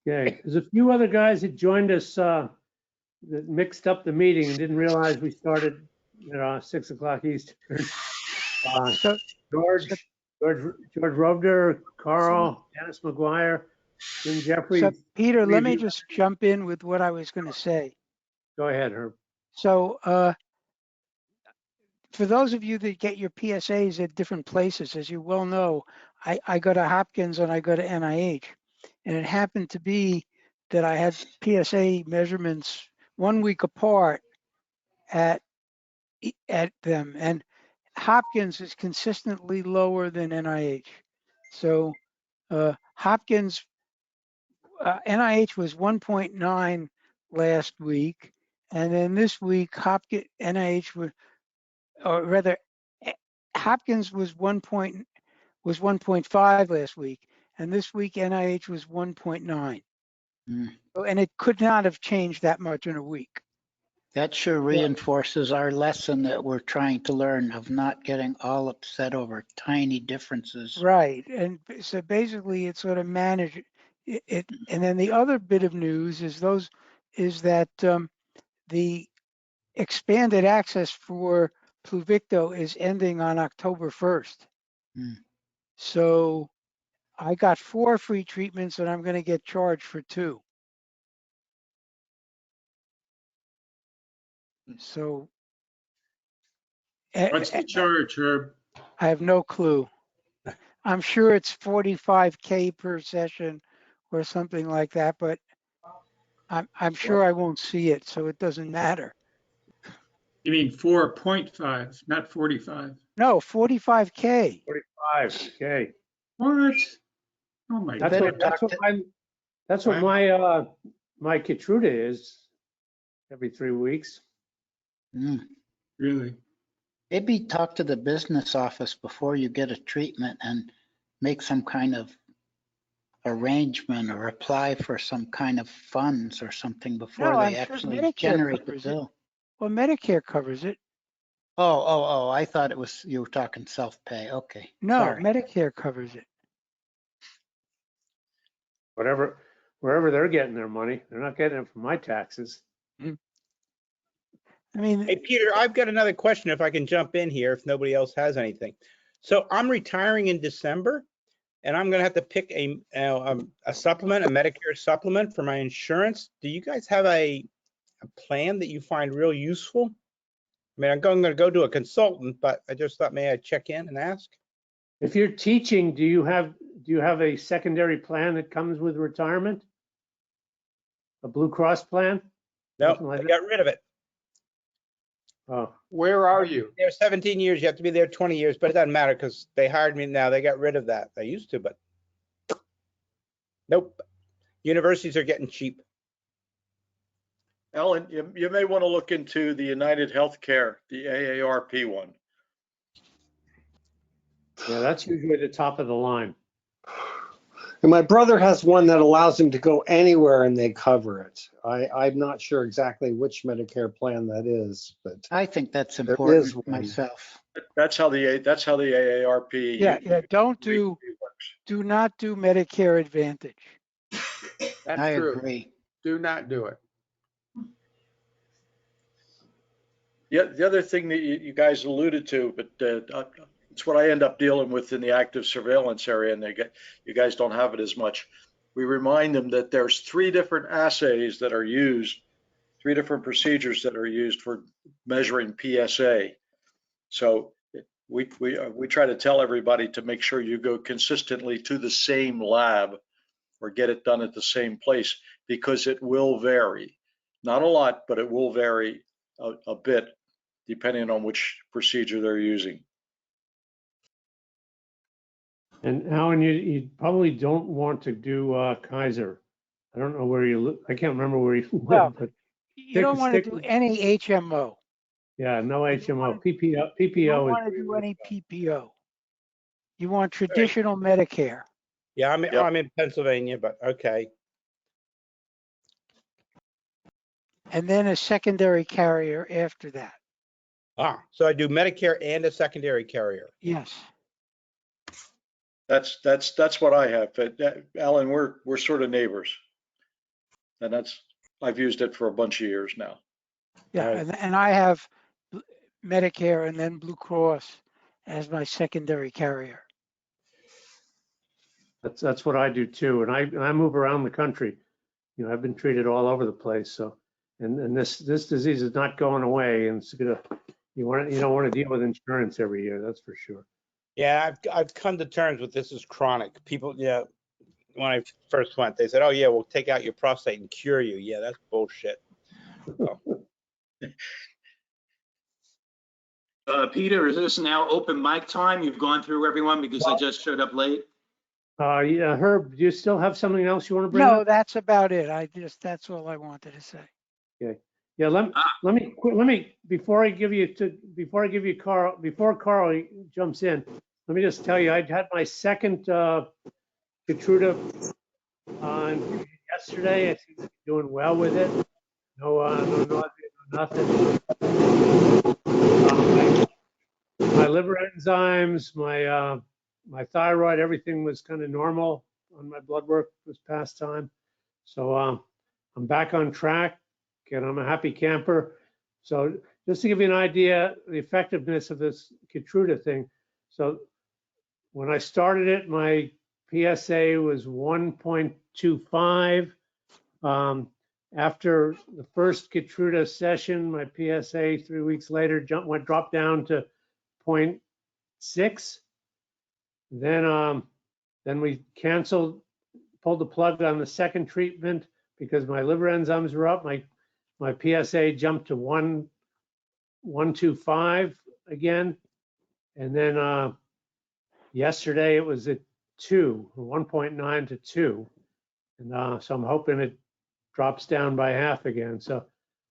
Okay, there's a few other guys that joined us that mixed up the meeting and didn't realize we started 6 o'clock Eastern. So, George Robder, Carl, Dennis McGuire, Jim Jeffries. so Peter, three let of me you. just jump in with what I was going to say. Go ahead, Herb. So, for those of you that get your PSAs at different places, as you well know, I go to Hopkins and I go to NIH. And it happened to be that I had PSA measurements 1 week apart at them. And Hopkins is consistently lower than NIH. So Hopkins, NIH was 1.9 last week. And then this week, NIH was, or rather, Hopkins was 1.5 last week, and this week NIH was 1.9. And it could not have changed that much in a week. That sure reinforces our lesson that we're trying to learn of not getting all upset over tiny differences. Right, and so basically it's sort of managed it. And then the other bit of news is that the expanded access for Pluvicto is ending on October 1st. So I got 4 free treatments and I'm going to get charged for 2. So What's the charge, Herb? I have no clue. I'm sure it's $45K per session or something like that, but I'm sure I won't see it, so it doesn't matter. You mean 4.5, not 45? No, 45K. 45K. What? Oh my God. That's what my Keytruda is every 3 weeks. Really? Maybe talk to the business office before you get a treatment and make some kind of arrangement or apply for some kind of funds or something before No, they I'm sure actually Medicare generate the covers it. bill. Well, Medicare covers it. Oh, I thought it was, you were talking self-pay. Okay, No, sorry. Medicare covers it. Wherever they're getting their money, they're not getting it from my taxes. I mean, hey, Peter, I've got another question if I can jump in here if nobody else has anything. So I'm retiring in December and I'm going to have to pick a supplement, a Medicare supplement for my insurance. Do you guys have a plan that you find real useful? I mean, I'm going to go to a consultant, but I just thought maybe I'd check in and ask. If you're teaching, do you have a secondary plan that comes with retirement? A Blue Cross plan? No, Like I got rid of it. Oh, where are you? There 17 years. You have to be there 20 years, but it doesn't matter because they hired me now. They got rid of that. They used to, but nope. Universities are getting cheap. Ellen, you may want to look into the United Healthcare, the AARP one. yeah, that's usually the top of the line. And my brother has one that allows him to go anywhere and they cover it. I'm not sure exactly which Medicare plan that is, but I think that's there is important one. myself. That's how the AARP. Yeah, do not do Medicare Advantage. That's I true. agree. Do not do it. Yeah, the other thing that you guys alluded to, but it's what I end up dealing with in the active surveillance area, and you guys don't have it as much. We remind them that there's 3 different assays that are used, 3 different procedures that are used for measuring PSA. So we try to tell everybody to make sure you go consistently to the same lab or get it done at the same place, because it will vary. Not a lot, but it will vary a bit depending on which procedure they're using. And Alan, you probably don't want to do Kaiser. I don't know where you live. I can't remember where you live, Well, but you don't want to do any HMO. Yeah, no HMO. PPO You don't is want to do any PPO. You want traditional Medicare. Yeah, I'm in Pennsylvania, but okay. And then a secondary carrier after that. Ah, so I do Medicare and a secondary carrier. Yes. That's what I have. But Alan, we're sort of neighbors, and I've used it for a bunch of years now. Yeah, and I have Medicare and then Blue Cross, as my secondary carrier. That's what I do too, and I move around the country. You know, I've been treated all over the place. So, and this disease is not going away, and it's gonna. You don't want to deal with insurance every year. That's for sure. Yeah, I've come to terms with this as chronic. People, yeah, when I first went, they said, "Oh yeah, we'll take out your prostate and cure you." Yeah, that's bullshit. So. Peter, is this now open mic time? You've gone through everyone because I just showed up late. Yeah, Herb, do you still have something else you want to bring No, up? that's about it. That's all I wanted to say. Okay. Yeah, let me before I give you Carl, before Carl jumps in, let me just tell you I had my second Keytruda yesterday. I seem to be doing well with it. No nausea, no nothing. My liver enzymes, my thyroid, everything was kind of normal on my blood work this past time. So I'm back on track and I'm a happy camper. So just to give you an idea, the effectiveness of this Keytruda thing. So when I started it, my PSA was 1.25. After the first Keytruda session, my PSA 3 weeks later dropped down to 0.6. Then we pulled the plug on the second treatment because my liver enzymes were up. My PSA jumped to 1.25 again, and then yesterday it was at 1.9 to 2, and so I'm hoping it drops down by half again. So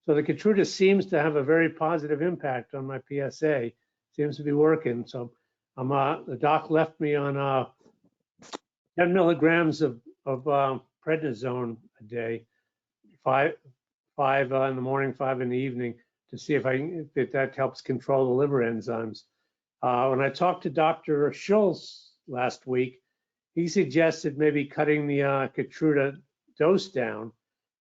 the Keytruda seems to have a very positive impact on my PSA. Seems to be working. So the doc left me on 10 milligrams of prednisone a day, five in the morning, 5 in the evening, to see if that helps control the liver enzymes. When I talked to Dr. Schultz last week, he suggested maybe cutting the Keytruda dose down,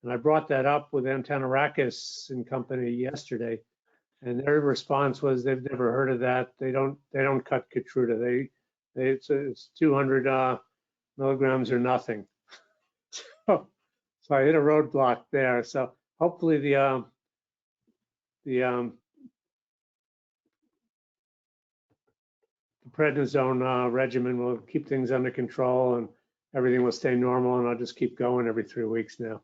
and I brought that up with Antonarakis and company yesterday, and their response was they've never heard of that. They don't cut Keytruda. It's 200 milligrams or nothing. So I hit a roadblock there. So hopefully the prednisone regimen will keep things under control and everything will stay normal, and I'll just keep going every 3 weeks now.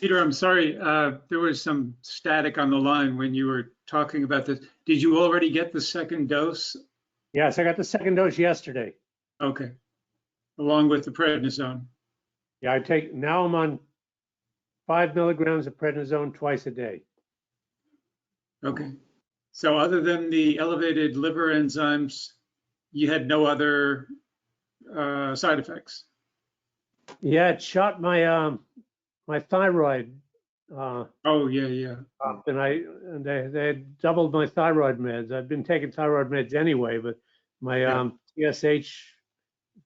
Peter, I'm sorry, there was some static on the line when you were talking about this. Did you already get the second dose? Yes, I got the second dose yesterday. Okay, along with the prednisone. Yeah, now I'm on 5 milligrams of prednisone twice a day. Okay, so other than the elevated liver enzymes, you had no other side effects? Yeah, it shot my my thyroid. Oh yeah. And they had doubled my thyroid meds. I've been taking thyroid meds anyway, but my TSH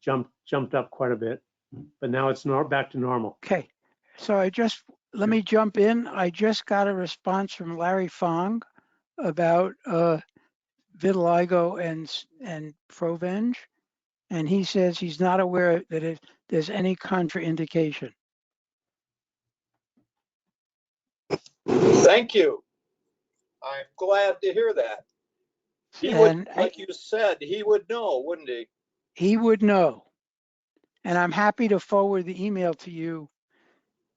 jumped up quite a bit. But now it's back to normal. Okay, so let me jump in. I just got a response from Larry Fong about vitiligo and Provenge, and he says he's not aware that there's any contraindication. Thank you. I'm glad to hear that. He would, like you said, he would know, wouldn't he? He would know. And I'm happy to forward the email to you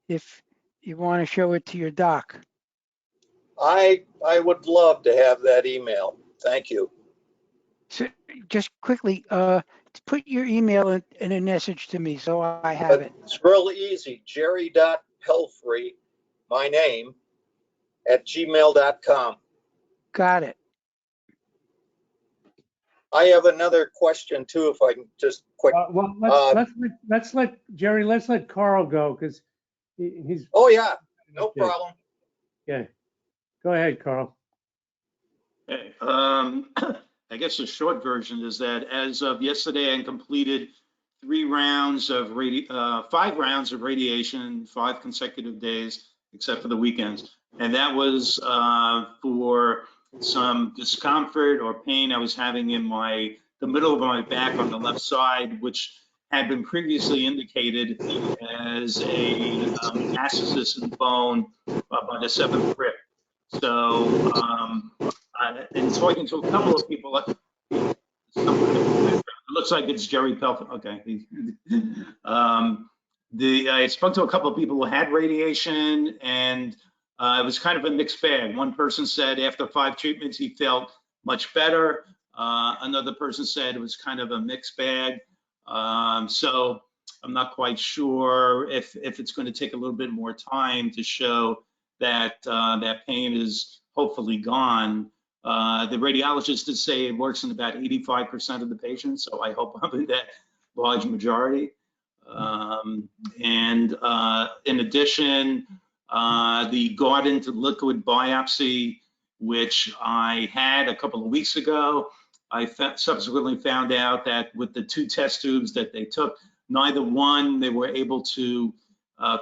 if you want to show it to your doc. I would love to have that email. Thank you. So just quickly, put your email in a message to me so I have it. It's real easy. Jerry.Pelfrey, my name, @gmail.com. Got it. I have another question too, if I can just quick. Well, let's let Jerry. Let's let Carl go because he's. Oh yeah, no problem. Yeah, go ahead, Carl. Okay. I guess the short version is that as of yesterday, I completed 5 rounds of radiation, 5 consecutive days, except for the weekends, and that was for some discomfort or pain I was having in the middle of my back on the left side, which had been previously indicated as a metastasis in bone by the 7th rib. So, in talking to a couple of people, it looks like it's Jerry Pelton. Okay. I spoke to a couple of people who had radiation, and it was kind of a mixed bag. One person said after 5 treatments he felt much better. Another person said it was kind of a mixed bag. So I'm not quite sure if it's going to take a little bit more time to show that that pain is hopefully gone. The radiologist did say it works in about 85% of the patients, so I hope I'm in that large majority. In addition, the Gordon to liquid biopsy, which I had a couple of weeks ago, I subsequently found out that with the 2 test tubes that they took, neither one they were able to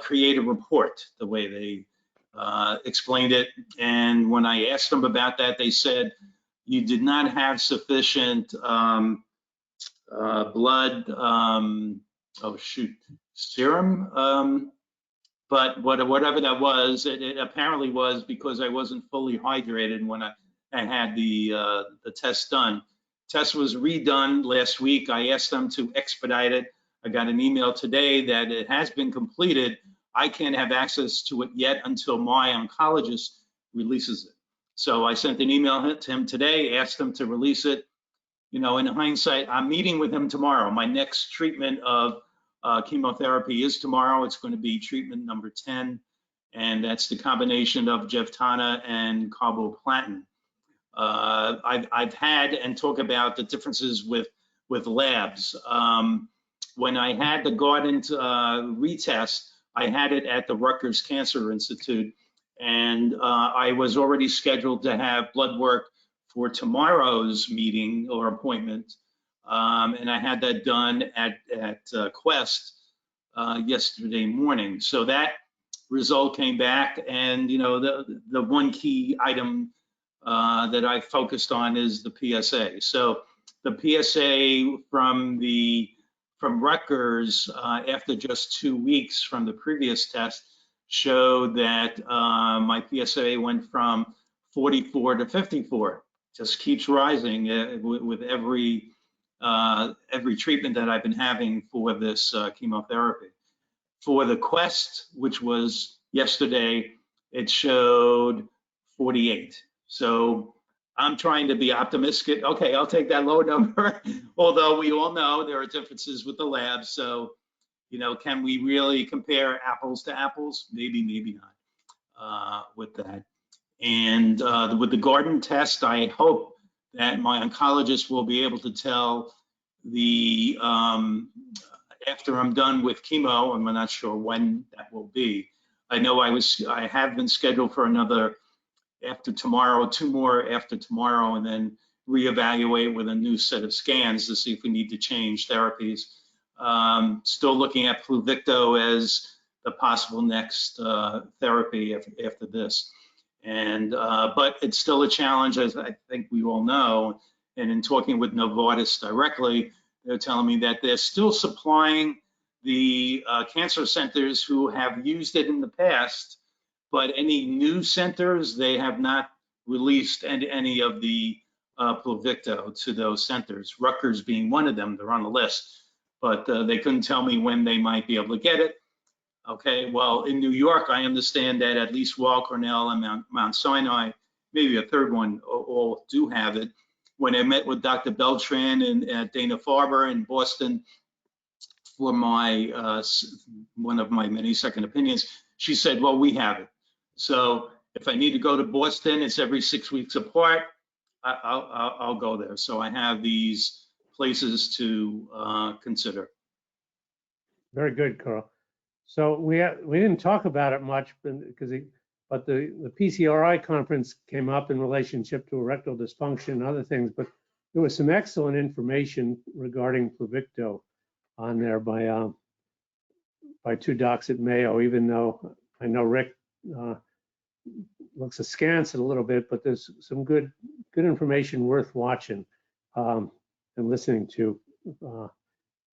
create a report the way they explained it. And when I asked them about that, they said you did not have sufficient blood, serum. But whatever that was, it apparently was because I wasn't fully hydrated when I had the test done. Test was redone last week. I asked them to expedite it. I got an email today that it has been completed. I can't have access to it yet until my oncologist releases it. So I sent an email to him today, asked him to release it. You know, in hindsight, I'm meeting with him tomorrow. My next treatment of chemotherapy is tomorrow. It's going to be treatment number 10, and that's the combination of Jevtana and carboplatin. I've had and talk about the differences with labs. When I had the Guardant retest, I had it at the Rutgers Cancer Institute, and I was already scheduled to have blood work for tomorrow's meeting or appointment, and I had that done at Quest yesterday morning. So that result came back, and you know the one key item that I focused on is the PSA. So the PSA from Rutgers after just 2 weeks from the previous test showed that my PSA went from 44 to 54. Just keeps rising with every treatment that I've been having for this chemotherapy. For the Quest, which was yesterday, it showed 48. So I'm trying to be optimistic. Okay, I'll take that low number, although we all know there are differences with the labs. So, you know, can we really compare apples to apples? Maybe, maybe not with that. And with the Guardant test, I hope that my oncologist will be able to tell the, after I'm done with chemo, and I'm not sure when that will be. I know I have been scheduled for another after tomorrow, 2 more after tomorrow, and then reevaluate with a new set of scans to see if we need to change therapies. Still looking at Pluvicto as the possible next therapy after this. And but it's still a challenge, as I think we all know. And in talking with Novartis directly, they're telling me that they're still supplying the cancer centers who have used it in the past, but any new centers, they have not released any of the Pluvicto to those centers. Rutgers being one of them, they're on the list, but they couldn't tell me when they might be able to get it. Okay, well, in New York, I understand that at least Weill Cornell and Mount Sinai, maybe a third one, all do have it. When I met with Dr. Beltran at Dana-Farber in Boston for my one of my many second opinions, she said, well, we have it. So if I need to go to Boston, it's every 6 weeks apart, I'll go there. So I have these places to consider. Very good, Carl. So we didn't talk about it much but the PCRI conference came up in relationship to erectile dysfunction and other things, but there was some excellent information regarding Pluvicto on there by 2 docs at Mayo, even though I know Rick looks askance a little bit, but there's some good information worth watching and listening to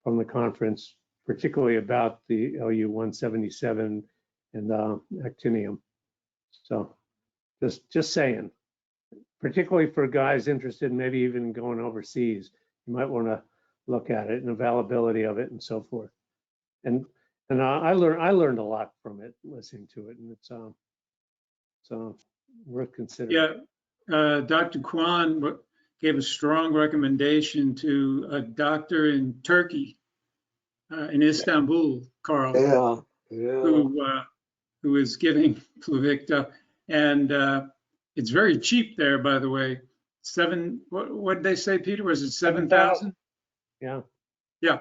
from the conference, particularly about the LU-177 and actinium. So just saying, particularly for guys interested in maybe even going overseas, you might want to look at it and availability of it and so forth. And I learned a lot from it, listening to it, and it's worth considering. Yeah, Dr. Kwan gave a strong recommendation to a doctor in Turkey, in Istanbul, Carl, who is giving Pluvicto, and it's very cheap there, by the way. What did they say, Peter? Was it 7,000? Yeah. Yeah.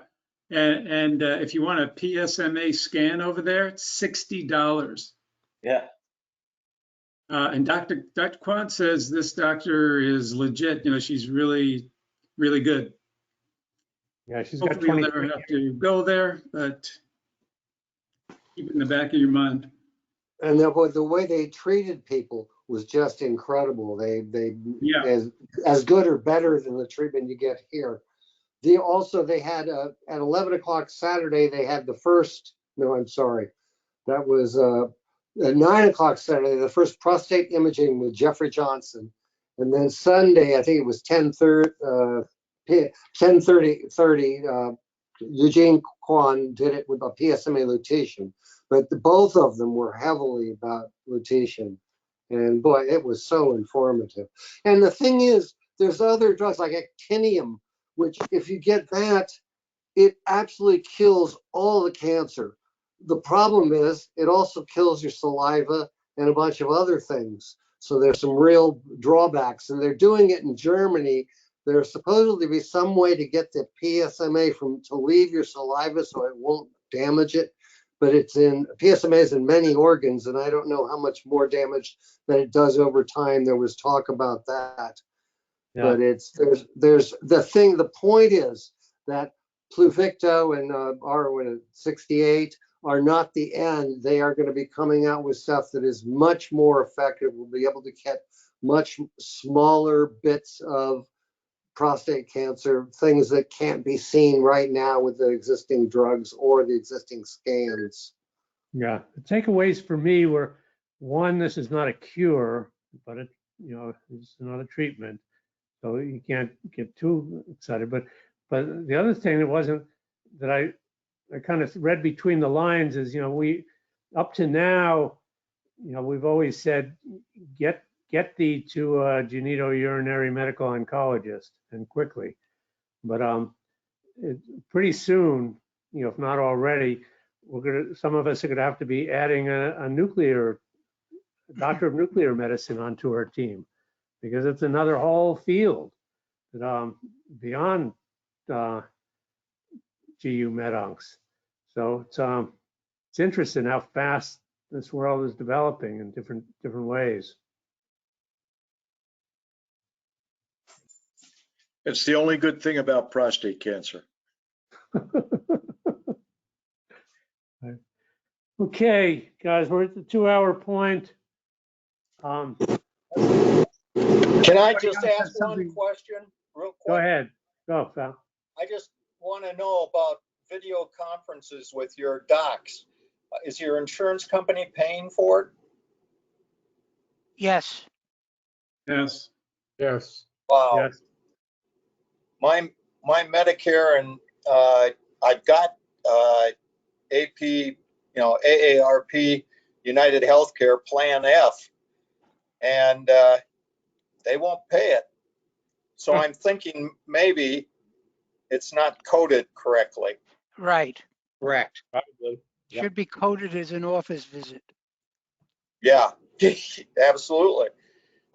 And if you want a PSMA scan over there, it's $60. Yeah. And Dr. Kwan says this doctor is legit. You know, she's really, really good. Yeah, she's Hopefully got 20. you'll never have to go there, but keep it in the back of your mind. And the way they treated people was just incredible. They as good or better than the treatment you get here. They had at 11 o'clock Saturday, they had the first, no, I'm sorry. That was at 9 o'clock Saturday, the first prostate imaging with Jeffrey Johnson. And then Sunday, I think it was 10:30, Eugene Kwan did it with a PSMA lutetion. But both of them were heavily about lutetion. And boy, it was so informative. And the thing is, there's other drugs like actinium, which if you get that, it absolutely kills all the cancer. The problem is it also kills your saliva and a bunch of other things. So there's some real drawbacks, and they're doing it in Germany. There's supposedly be some way to get the PSMA to leave your saliva so it won't damage it. But PSMA is in many organs, and I don't know how much more damage that it does over time. There was talk about that. Yeah. But the point is that Pluvicto and R68 are not the end. They are going to be coming out with stuff that is much more effective. We'll be able to get much smaller bits of prostate cancer, things that can't be seen right now with the existing drugs or the existing scans. Yeah, the takeaways for me were, one, this is not a cure, but it's not a treatment. So you can't get too excited. But the other thing that I kind of read between the lines is, we up to now, we've always said get thee to a genitourinary medical oncologist and quickly. But pretty soon, if not already, some of us are gonna have to be adding a doctor of nuclear medicine onto our team, because it's another whole field that, beyond GU med-oncs. So it's interesting how fast this world is developing in different ways. It's the only good thing about prostate cancer. Okay, guys, we're at the 2-hour point. Can I just ask one question real quick? Go ahead. Go, Val. I just want to know about video conferences with your docs. Is your insurance company paying for it? Yes. Yes. Yes. Wow. Yes. My Medicare, and I've got AP, AARP, United Healthcare Plan F, and they won't pay it. So I'm thinking maybe it's not coded correctly. Right. Correct. Probably. Should be coded as an office visit. Yeah, absolutely.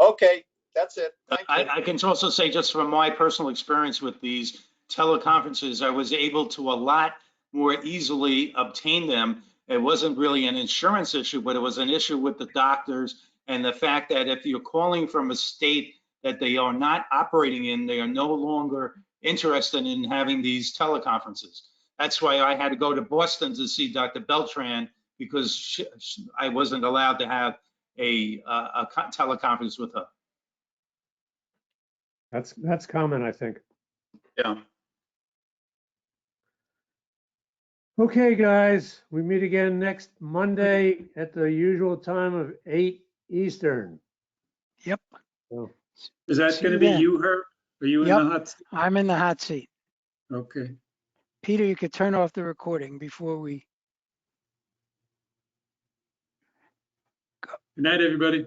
Okay, that's it. Thank you. I can also say, just from my personal experience with these teleconferences, I was able to a lot more easily obtain them. It wasn't really an insurance issue, but it was an issue with the doctors, and the fact that if you're calling from a state that they are not operating in, they are no longer interested in having these teleconferences. That's why I had to go to Boston to see Dr. Beltran, because I wasn't allowed to have a teleconference with her. That's common, I think. Yeah. Okay, guys, we meet again next Monday at the usual time of 8 Eastern. Yep. So, Is that See going to you be then. you, Herb? Are you in Yep. the hot seat? I'm in the hot seat. Okay. Peter, you could turn off the recording before we. Good night, everybody.